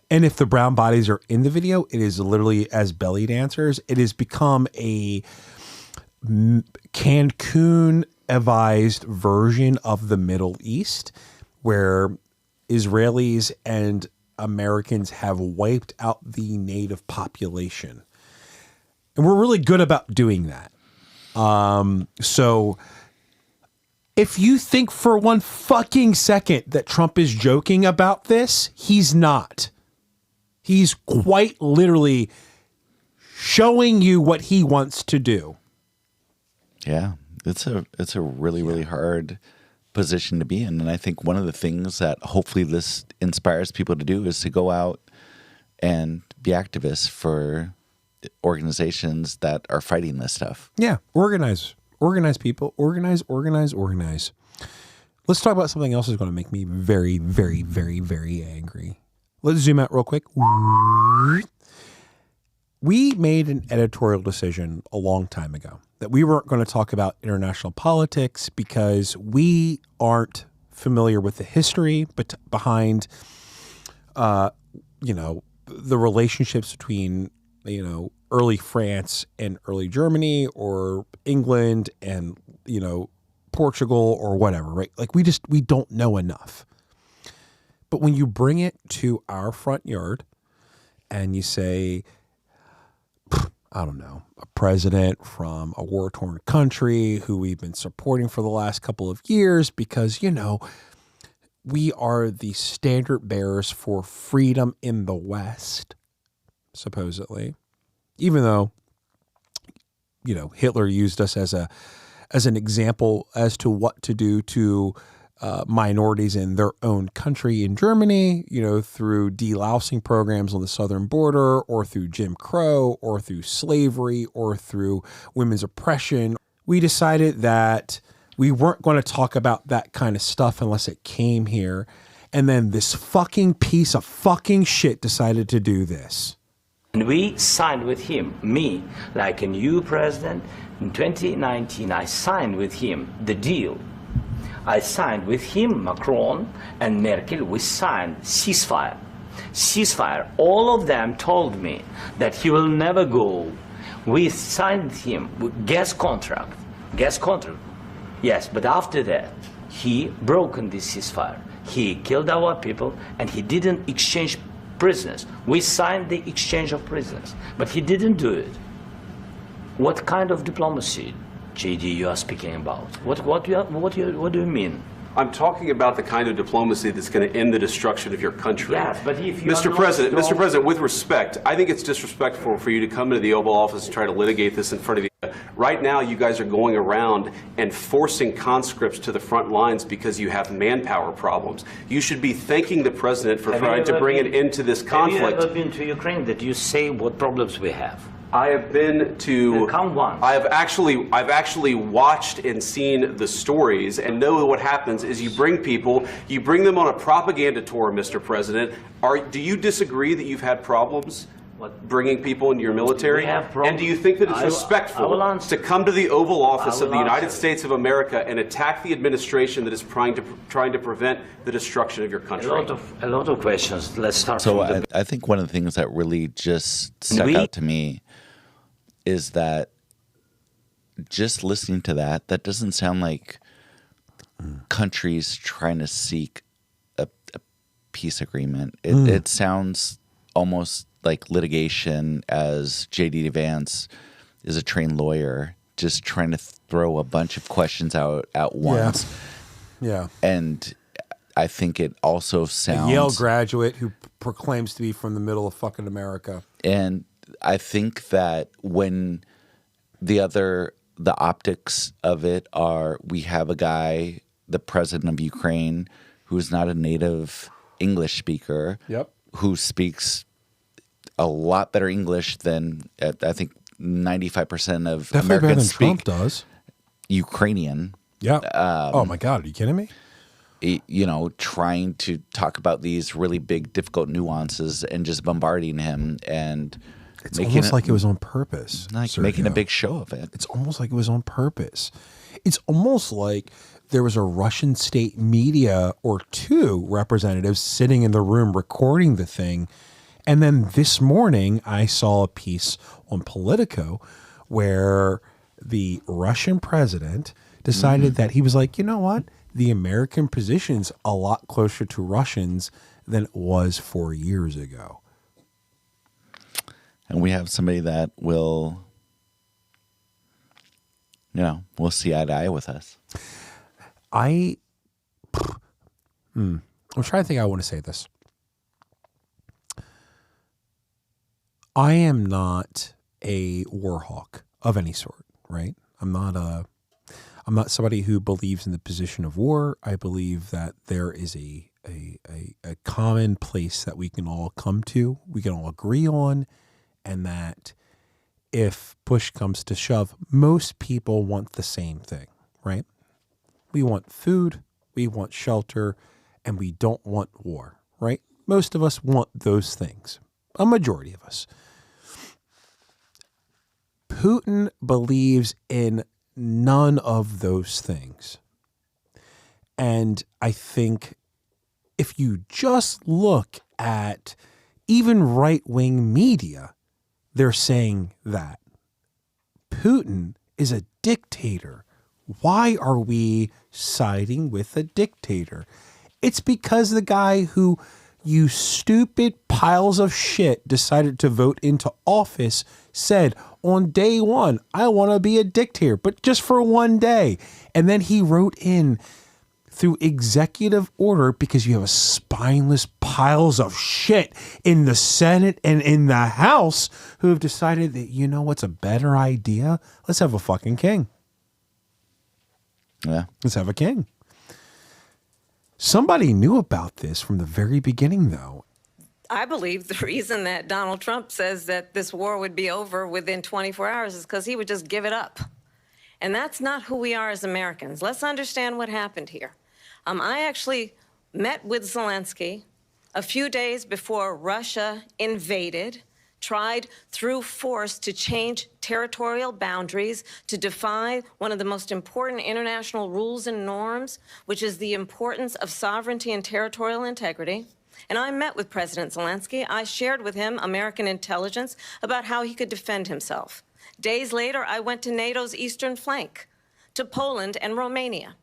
and if the brown bodies are in the video, it is literally as belly dancers. It has become a Cancun-avised version of the Middle East, where Israelis and Americans have wiped out the native population. And we're really good about doing that. So if you think for one fucking second that Trump is joking about this, he's not. He's quite literally showing you what he wants to do. Yeah. It's a really, really hard position to be in. And I think one of the things that hopefully this inspires people to do is to go out and be activists for organizations that are fighting this stuff. Yeah. Organize people. Organize. Let's talk about something else that's going to make me very, very, very, very angry. Let's zoom out real quick. We made an editorial decision a long time ago that we weren't going to talk about international politics because we aren't familiar with the history behind, the relationships between, early France and early Germany, or England and, Portugal or whatever, right? Like we don't know enough. But when you bring it to our front yard and you say, I don't know, a president from a war-torn country who we've been supporting for the last couple of years because, we are the standard bearers for freedom in the West, supposedly, even though, Hitler used us as an example as to what to do to minorities in their own country in Germany, through delousing programs on the southern border, or through Jim Crow, or through slavery, or through women's oppression. We decided that we weren't going to talk about that kind of stuff unless it came here. And then this fucking piece of fucking shit decided to do this. And we signed with him, me, like a new president. In 2019, I signed with him the deal. I signed with him, Macron and Merkel, we signed ceasefire. Ceasefire. All of them told me that he will never go. We signed him with gas contract. Gas contract. Yes, but after that, he broken this ceasefire. He killed our people and he didn't exchange prisoners. We signed the exchange of prisoners, but he didn't do it. What kind of diplomacy, JD, you are speaking about? What do you mean? I'm talking about the kind of diplomacy that's going to end the destruction of your country. Yes, but if you Mr. President, with respect, I think it's disrespectful for you to come into the Oval Office and try to litigate this in front of you. Right now, you guys are going around and forcing conscripts to the front lines because you have manpower problems. You should be thanking the president for trying to bring an end to this conflict. Have you ever been to Ukraine that you say what problems we have? I have been to. Come once. I've actually watched and seen the stories and know what happens is you bring people, you bring them on a propaganda tour, Mr. President. Do you disagree that you've had problems bringing people into your military? And do you think that it's respectful to come to the Oval Office of the United States of America and attack the administration that is trying to prevent the destruction of your country? A lot of questions. Let's start. So I think one of the things that really just stuck out to me is that just listening to that doesn't sound like countries trying to seek a peace agreement. It sounds almost like litigation, as J.D. Vance is a trained lawyer, just trying to throw a bunch of questions out at once. Yeah. And I think it also sounds... A Yale graduate who proclaims to be from the middle of fucking America. And I think that when the optics of it are, we have a guy, the president of Ukraine, who's not a native English speaker, who speaks a lot better English than I think 95% of Definitely Americans better than speak. Trump does. Ukrainian. Yeah. Oh my God, are you kidding me? You know, trying to talk about these really big, difficult nuances and just bombarding him and it's almost like it was on purpose. Like making a big show of it. It's almost like it was on purpose. It's almost like there was a Russian state media or two representatives sitting in the room recording the thing. And then this morning, I saw a piece on Politico where the Russian president decided that he was like, you know what? The American position's a lot closer to Russians than it was 4 years ago. And we have somebody that will, will see eye to eye with us. I'm trying to think how I want to say this. I am not a war hawk of any sort, right? I'm not somebody who believes in the position of war. I believe that there is a common place that we can all come to, we can all agree on, and that if push comes to shove, most people want the same thing, right? We want food, we want shelter, and we don't want war, right? Most of us want those things. A majority of us. Putin believes in none of those things. And I think if you just look at even right-wing media, they're saying that Putin is a dictator. Why are we siding with a dictator? It's because the guy who you stupid piles of shit decided to vote into office said on day one, I want to be a dictator, but just for one day. And then he wrote in through executive order, because you have a spineless piles of shit in the Senate and in the House who have decided that, you know what's a better idea? Let's have a fucking king. Yeah. Let's have a king. Somebody knew about this from the very beginning, though. I believe the reason that Donald Trump says that this war would be over within 24 hours is because he would just give it up. And that's not who we are as Americans. Let's understand what happened here. I actually met with Zelensky a few days before Russia invaded, tried through force to change territorial boundaries, to defy one of the most important international rules and norms, which is the importance of sovereignty and territorial integrity. And I met with President Zelensky. I shared with him American intelligence about how he could defend himself. Days later, I went to NATO's eastern flank, to Poland and Romania.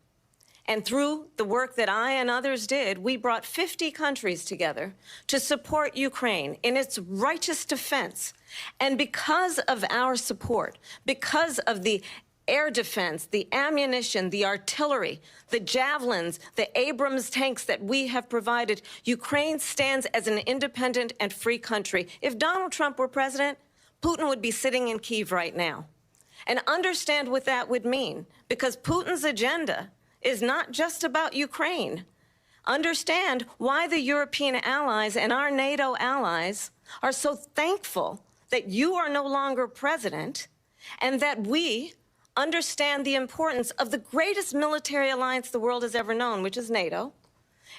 And through the work that I and others did, we brought 50 countries together to support Ukraine in its righteous defense. And because of our support, because of the air defense, the ammunition, the artillery, the javelins, the Abrams tanks that we have provided, Ukraine stands as an independent and free country. If Donald Trump were president, Putin would be sitting in Kyiv right now. And understand what that would mean, because Putin's agenda is not just about Ukraine. Understand why the European allies and our NATO allies are so thankful that you are no longer president, and that we understand the importance of the greatest military alliance the world has ever known, which is NATO,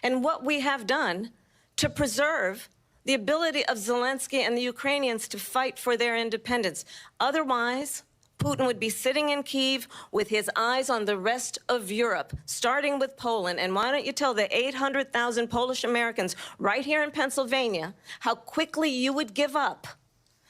and what we have done to preserve the ability of Zelensky and the Ukrainians to fight for their independence. Otherwise, Putin would be sitting in Kyiv with his eyes on the rest of Europe, starting with Poland. And why don't you tell the 800,000 Polish Americans right here in Pennsylvania how quickly you would give up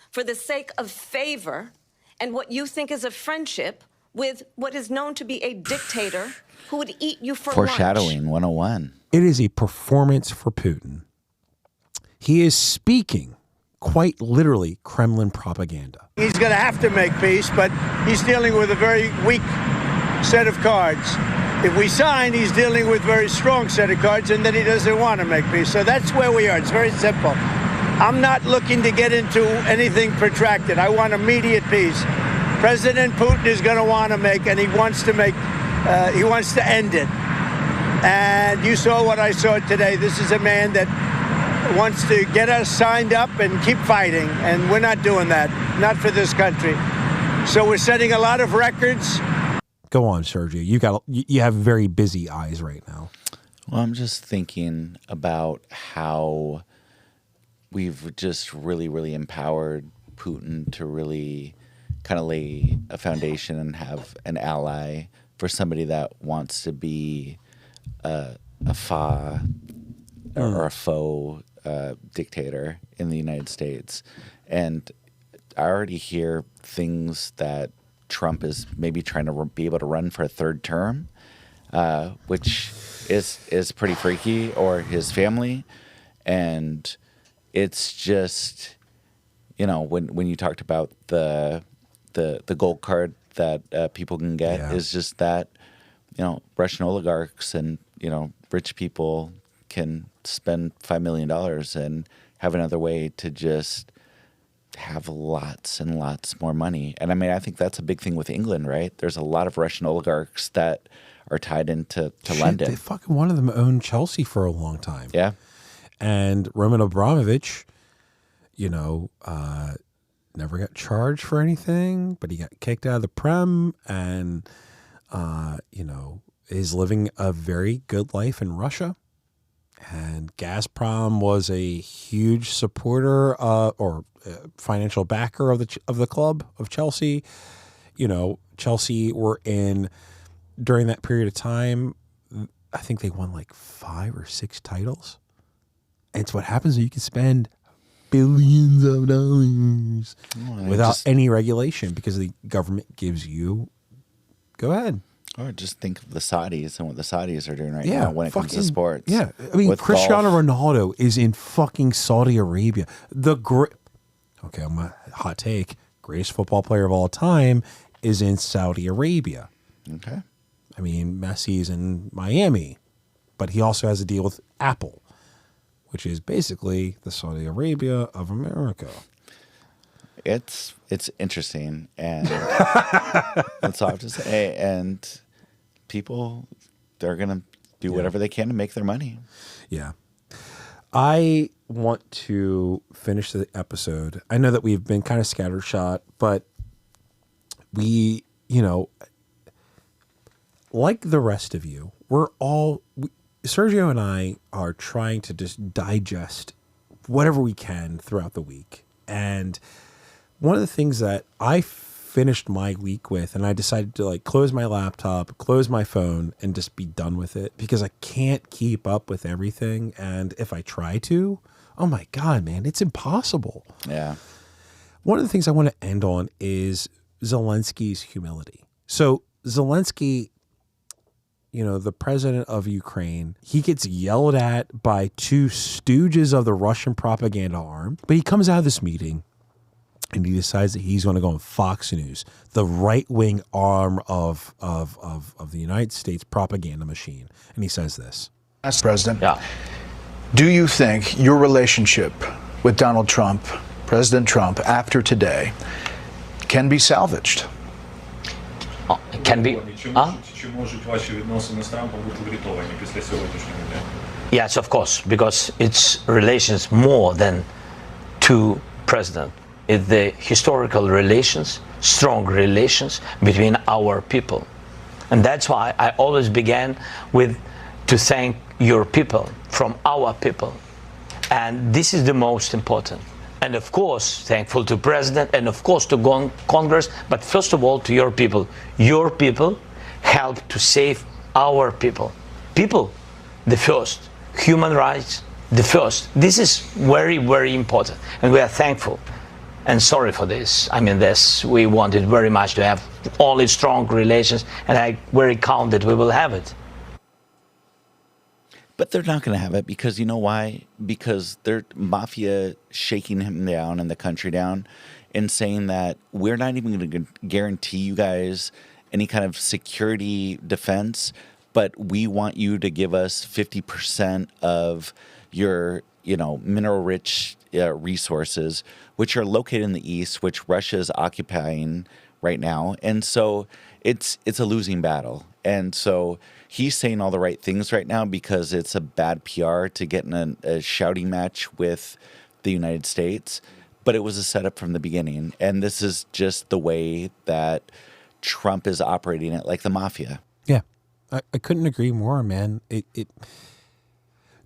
for the sake of favor and what you think is a friendship with what is known to be a dictator who would eat you for Foreshadowing lunch. 101. It is a performance for Putin. He is speaking quite literally Kremlin propaganda. He's going to have to make peace, but he's dealing with a very weak set of cards. If we sign, he's dealing with a very strong set of cards, and then he doesn't want to make peace. So that's where we are. It's very simple. I'm not looking to get into anything protracted. I want immediate peace. President Putin is going to want to make, and he wants to end it. And you saw what I saw today. This is a man that wants to get us signed up and keep fighting, and we're not doing that. Not for this country. So we're setting a lot of records. Go on, Sergio. You have very busy eyes right now. Well, I'm just thinking about how we've just really, really empowered Putin to really kind of lay a foundation and have an ally for somebody that wants to be a faux or a faux dictator in the United States. And I already hear things that Trump is maybe trying to be able to run for a third term, which is pretty freaky, or his family. And it's just, you know, when you talked about the gold card that people can get, is just that, you know, Russian oligarchs and, you know, rich people can spend $5 million and have another way to just have lots and lots more money. And I mean, I think that's a big thing with England, right? There's a lot of Russian oligarchs that are tied into London. They fucking, one of them owned Chelsea for a long time. Yeah. And Roman Abramovich, you know, never got charged for anything, but he got kicked out of the Prem and, you know, is living a very good life in Russia. And Gazprom was a huge supporter or financial backer of the club of Chelsea. You know, Chelsea were in, during that period of time, I think they won like 5 or 6 titles. And it's what happens when you can spend billions of dollars without any regulation because the government gives you, go ahead. Or just think of the Saudis and what the Saudis are doing right now when it comes to sports. Yeah. I mean, Cristiano golf. Ronaldo is in fucking Saudi Arabia. Okay, my hot take, greatest football player of all time is in Saudi Arabia. Okay. I mean, Messi's in Miami, but he also has a deal with Apple, which is basically the Saudi Arabia of America. It's interesting, and that's all I have to say. And people, they're going to do whatever they can to make their money. Yeah. I want to finish the episode. I know that we've been kind of scattershot, but we, you know, like the rest of you, Sergio and I are trying to just digest whatever we can throughout the week. And one of the things that I finished my week with, and I decided to like close my laptop, close my phone, and just be done with it because I can't keep up with everything. And if I try to, oh my God, man, it's impossible. Yeah. One of the things I want to end on is Zelensky's humility. So Zelensky, you know, the president of Ukraine, he gets yelled at by two stooges of the Russian propaganda arm, but he comes out of this meeting and he decides that he's going to go on Fox News, the right-wing arm of the United States propaganda machine. And he says this. Mr. President, do you think your relationship with Donald Trump, President Trump, after today, can be salvaged? Can be. Yes, of course, because it's relations more than two presidents. It's the historical relations, strong relations between our people. And that's why I always began with to thank your people from our people. And this is the most important. And of course, thankful to President and of course to Congress, but first of all to your people. Your people help to save our people. People, the first. Human rights, the first. This is very, very important. And we are thankful and sorry for this. I mean, we wanted very much to have only strong relations, and I very count that we will have it. But they're not going to have it because you know why? Because they're mafia shaking him down and the country down and saying that we're not even going to guarantee you guys any kind of security defense, but we want you to give us 50% of your, mineral-rich resources, which are located in the east, which Russia is occupying right now. And so it's a losing battle. And so he's saying all the right things right now because it's a bad PR to get in a shouting match with the United States. But it was a setup from the beginning. And this is just the way that Trump is operating it, like the mafia. Yeah, I couldn't agree more, man. It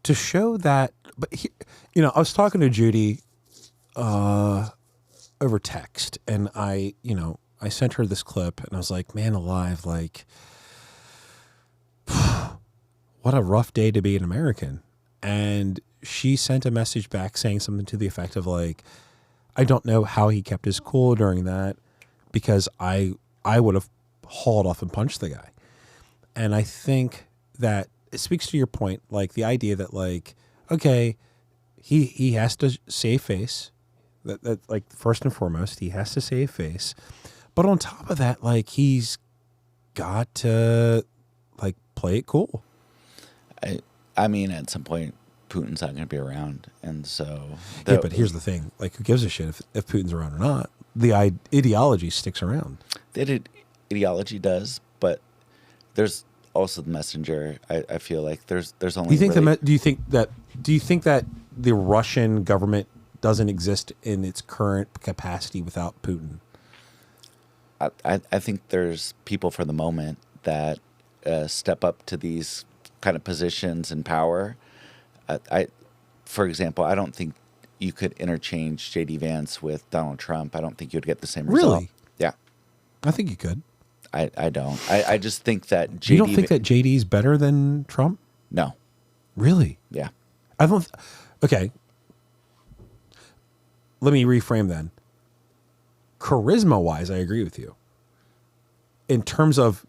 to show that, but I was talking to Judy over text, and I sent her this clip, and I was like, man alive, like, what a rough day to be an American. And she sent a message back saying something to the effect of like, I don't know how he kept his cool during that because I would have hauled off and punched the guy. And I think that it speaks to your point, like the idea that like, okay, he has to save face. That like first and foremost, he has to save face. But on top of that, like he's got to like play it cool. I mean, at some point, Putin's not going to be around, and so yeah. But here's the thing: like, who gives a shit if Putin's around or not? The ideology sticks around. The ideology does, but there's also the messenger. I feel like there's only. Do you think that the Russian government doesn't exist in its current capacity without Putin? I think there's people for the moment that step up to these kind of positions and power. For example, I don't think you could interchange J.D. Vance with Donald Trump. I don't think you'd get the same result. Really? Yeah. I think you could. I don't. I just think that J.D. You don't think that J.D.'s better than Trump? No. Really? Yeah. I don't. Okay. Let me reframe then. Charisma-wise, I agree with you. In terms of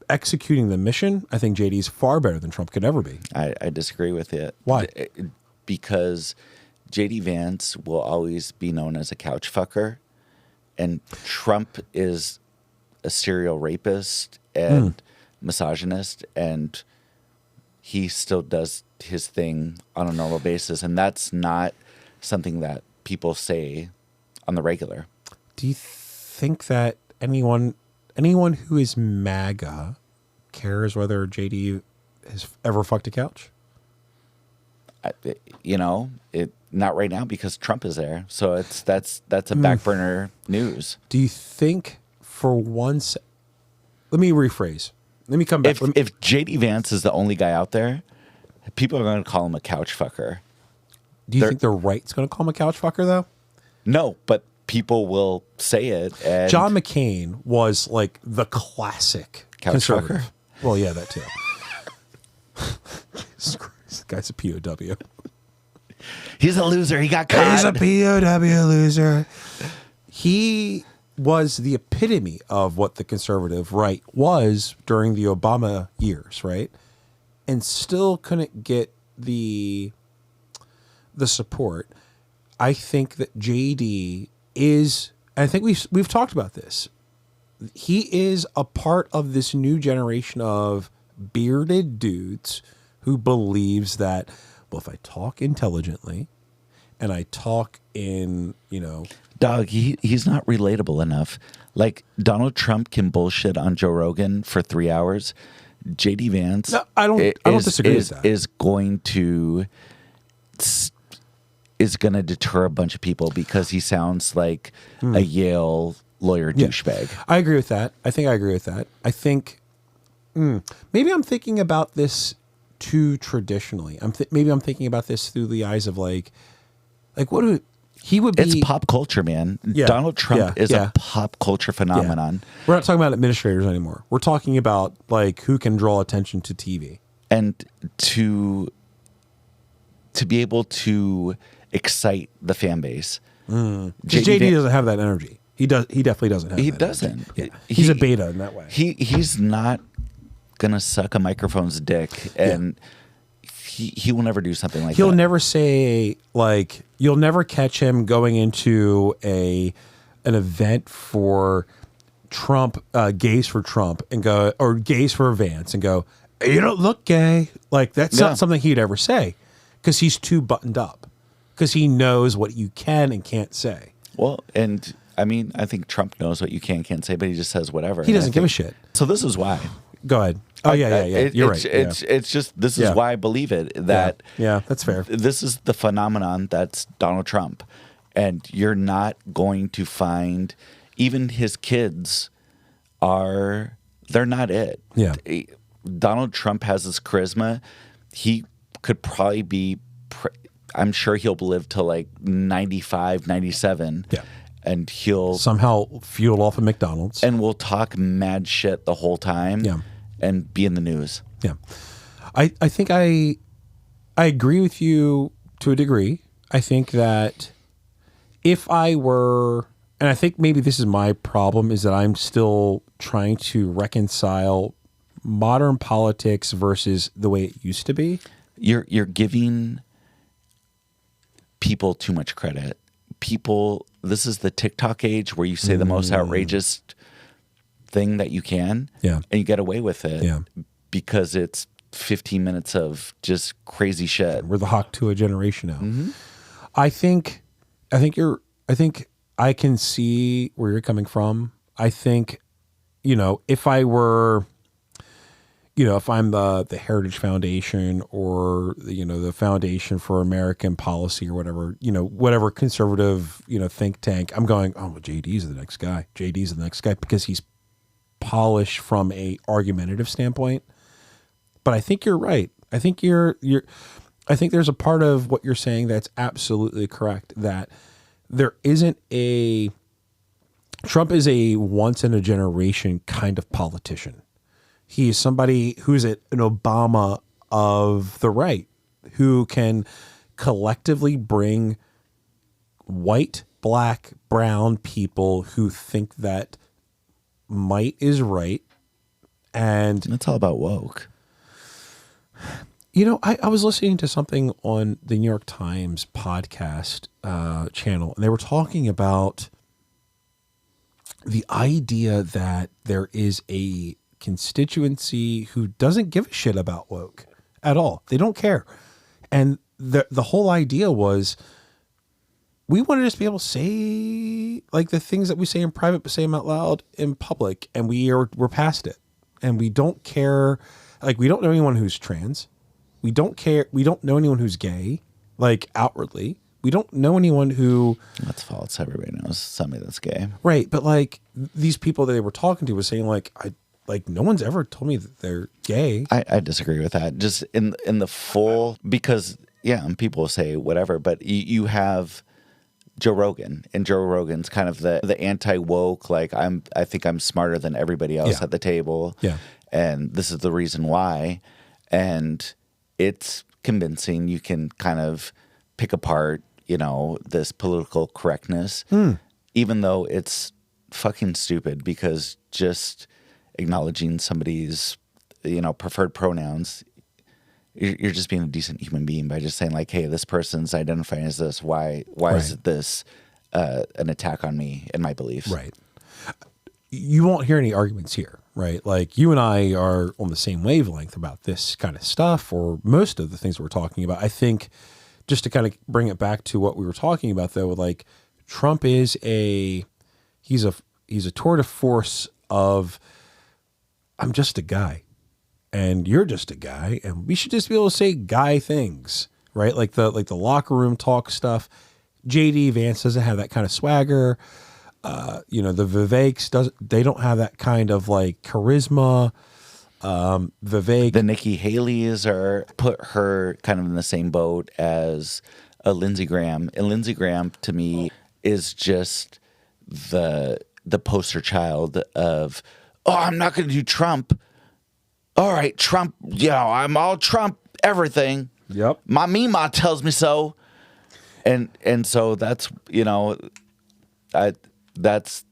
executing the mission, I think JD's far better than Trump could ever be. I disagree with it. Why? Because JD Vance will always be known as a couch fucker, and Trump is a serial rapist and misogynist, and he still does his thing on a normal basis, and that's not something that people say on the regular. Do you think that anyone who is MAGA cares whether JD has ever fucked a couch? Not right now because Trump is there. So that's a back burner news. Do you think for once? Let me rephrase. Let me come back. If JD Vance is the only guy out there, people are going to call him a couch fucker. Do you think the right's going to call him a couch fucker though? No, but people will say it. And John McCain was like the classic Couch conservative. fucker? Well, yeah, that too. Jesus Christ, the guy's a POW. He's a loser. He got caught. He's a POW loser. He was the epitome of what the conservative right was during the Obama years, right? And still couldn't get the support. I think that JD is, I think we've talked about this. He is a part of this new generation of bearded dudes who believes that, well, if I talk intelligently and I talk in, Dog, he's not relatable enough. Like, Donald Trump can bullshit on Joe Rogan for 3 hours. JD Vance I don't disagree with that. is going to deter a bunch of people because he sounds like a Yale lawyer douchebag. I agree with that. I think I agree with that. I think maybe I'm thinking about this too traditionally. Maybe I'm thinking about this through the eyes of like what do he would be? It's pop culture, man. Yeah. Donald Trump is Yeah. a pop culture phenomenon. Yeah. We're not talking about administrators anymore. We're talking about like who can draw attention to TV And to be able to excite the fan base. JD doesn't have that energy. He definitely doesn't have. He that doesn't. energy. Yeah. He's a beta in that way. He's not gonna suck a microphone's dick, and he will never do something like that. He'll never say like you'll never catch him going into an event for Trump, gays for Trump, and go, or gays for Vance, and go, you don't look gay. Like that's not something he'd ever say because he's too buttoned up. Because he knows what you can and can't say. Well, and I mean, I think Trump knows what you can and can't say, but he just says whatever. He doesn't give a shit. So this is why. Go ahead. Oh, yeah. You're right. It's just, this is why I believe it, that yeah, that's fair. This is the phenomenon that's Donald Trump. And you're not going to find, even his kids they're not it. Yeah. Donald Trump has this charisma. He could probably be, I'm sure he'll live to like 95, 97. Yeah. And he'll somehow fuel off of McDonald's. And we'll talk mad shit the whole time. Yeah. And be in the news. Yeah. I think I agree with you to a degree. I think that if I were, and I think maybe this is my problem, is that I'm still trying to reconcile modern politics versus the way it used to be. You're giving people too much credit. People, this is the TikTok age where you say the most outrageous thing that you can, and you get away with it, because it's 15 minutes of just crazy shit. We're the Hawk to a generation now. I think I can see where you're coming from. I think, if I were, if I'm the Heritage Foundation or, the Foundation for American Policy or whatever, whatever conservative, think tank, I'm going, oh, well, JD's the next guy. JD's the next guy because he's polished from a argumentative standpoint. But I think you're right. I think I think there's a part of what you're saying that's absolutely correct, that there isn't Trump is a once in a generation kind of politician. He is somebody who's an Obama of the right, who can collectively bring white, black, brown people who think that might is right. And it's all about woke. I was listening to something on the New York Times podcast channel, and they were talking about the idea that there is a constituency who doesn't give a shit about woke at all. They don't care. And the whole idea was, we want to just be able to say like the things that we say in private, but say them out loud in public. And we're past it. And we don't care. Like, we don't know anyone who's trans. We don't care. We don't know anyone who's gay, like outwardly. We don't know anyone who. That's false. Everybody knows somebody that's gay. Right. But like these people that they were talking to was saying no one's ever told me that they're gay. I disagree with that. Just in the full, because and people say whatever, but you have Joe Rogan, and Joe Rogan's kind of the anti-woke, like I think I'm smarter than everybody else at the table. Yeah. And this is the reason why. And it's convincing. You can kind of pick apart, this political correctness, even though it's fucking stupid, because just acknowledging somebody's, preferred pronouns, you're just being a decent human being by just saying like, hey, this person's identifying as this. Why is this an attack on me and my beliefs? Right. You won't hear any arguments here, right? Like you and I are on the same wavelength about this kind of stuff, or most of the things we're talking about. I think just to kind of bring it back to what we were talking about though, like Trump is he's a tour de force of, I'm just a guy and you're just a guy and we should just be able to say guy things, right? Like the locker room talk stuff. JD Vance doesn't have that kind of swagger. The Viveks they don't have that kind of like charisma. Vivek, the Nikki Haley's put her kind of in the same boat as a Lindsey Graham, and Lindsey Graham to me is just the poster child of, oh, I'm not going to do Trump. All right, Trump, I'm all Trump, everything. Yep. My Mima tells me so. And so that's, that's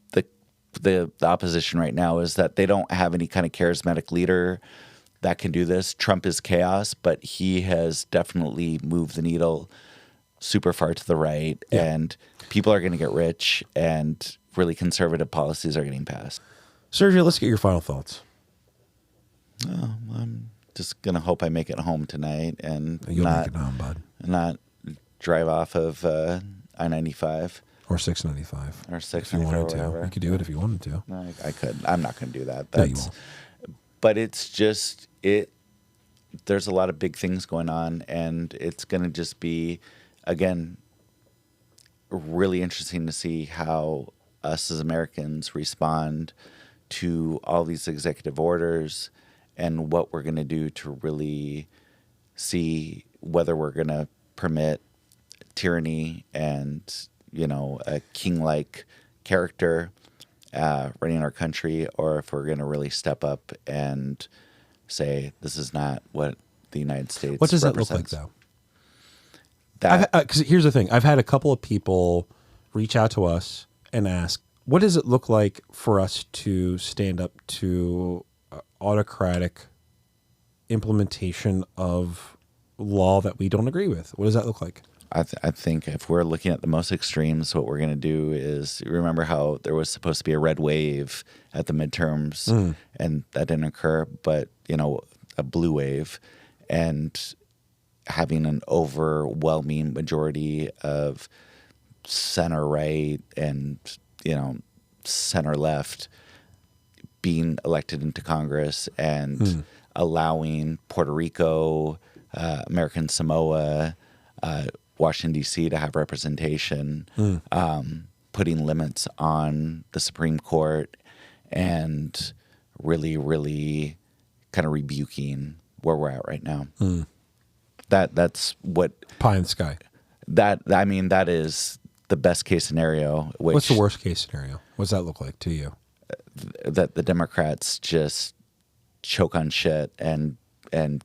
the opposition right now, is that they don't have any kind of charismatic leader that can do this. Trump is chaos, but he has definitely moved the needle super far to the right, and people are going to get rich, and really conservative policies are getting passed. Sergio, let's get your final thoughts. I'm just going to hope I make it home tonight and You'll make it home, bud. Not drive off of I-95. Or 695. Or 695. If you wanted to. You could do it if you wanted to. No, I could. I'm not going to do that. No, you won't. But it's just, there's a lot of big things going on, and it's going to just be, again, really interesting to see how us as Americans respond to all these executive orders and what we're going to do to really see whether we're going to permit tyranny and, a king-like character running our country, or if we're going to really step up and say, this is not what the United States What does that look like, though? Because here's the thing. I've had a couple of people reach out to us and ask, what does it look like for us to stand up to autocratic implementation of law that we don't agree with? What does that look like? I think if we're looking at the most extremes, what we're going to do is, remember how there was supposed to be a red wave at the midterms, and that didn't occur, but, a blue wave, and having an overwhelming majority of center right and, center left being elected into Congress, and allowing Puerto Rico, American Samoa, Washington, D.C. to have representation, putting limits on the Supreme Court, and really, really kind of rebuking where we're at right now. That's what... Pie in the sky. That is the best case scenario. What's the worst case scenario? What does that look like to you? That the Democrats just choke on shit and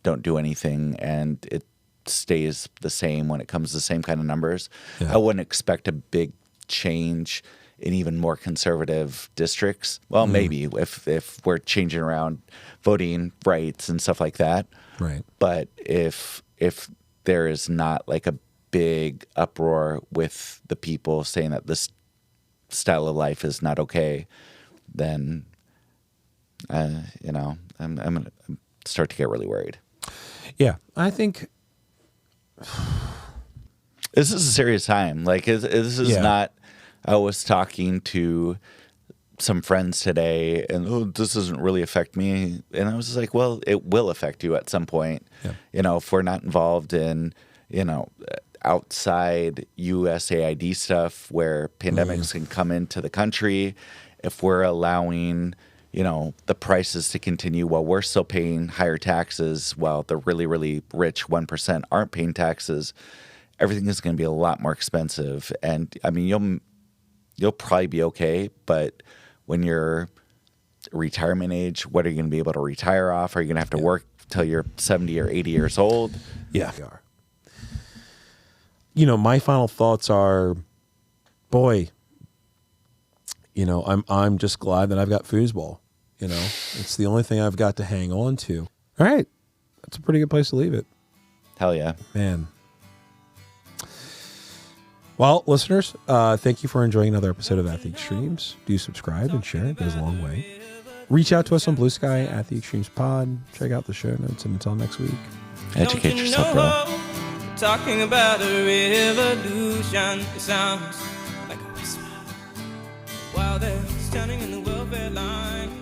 don't do anything, and it stays the same when it comes to the same kind of numbers. I wouldn't expect a big change in even more conservative districts. Well, maybe if we're changing around voting rights and stuff like that. Right. But if there is not like a big uproar with the people saying that this style of life is not okay, then I'm going to start to get really worried. Yeah, I think this is a serious time. Like, this is not. I was talking to some friends today, and this doesn't really affect me. And I was just like, well, it will affect you at some point. Yeah. If we're not involved in, outside USAID stuff where pandemics can come into the country, if we're allowing, the prices to continue while we're still paying higher taxes while the really, really rich 1% aren't paying taxes, everything is going to be a lot more expensive. And I mean, you'll probably be okay, but when you're retirement age, what are you going to be able to retire off? Are you going to have to work till you're 70 or 80 years old? Yeah. You know, my final thoughts are, boy, you know, I'm just glad that I've got foosball. You know, it's the only thing I've got to hang on to. All right. That's a pretty good place to leave it. Hell yeah. Man. Well, listeners, thank you for enjoying another episode of At the Extremes. Do subscribe and share. It goes a long way. Reach out to us on Blue Sky at the Extremes Pod. Check out the show notes, and until next week, educate yourself, bro. Talking about a revolution, it sounds like a whisper while they're standing in the welfare line.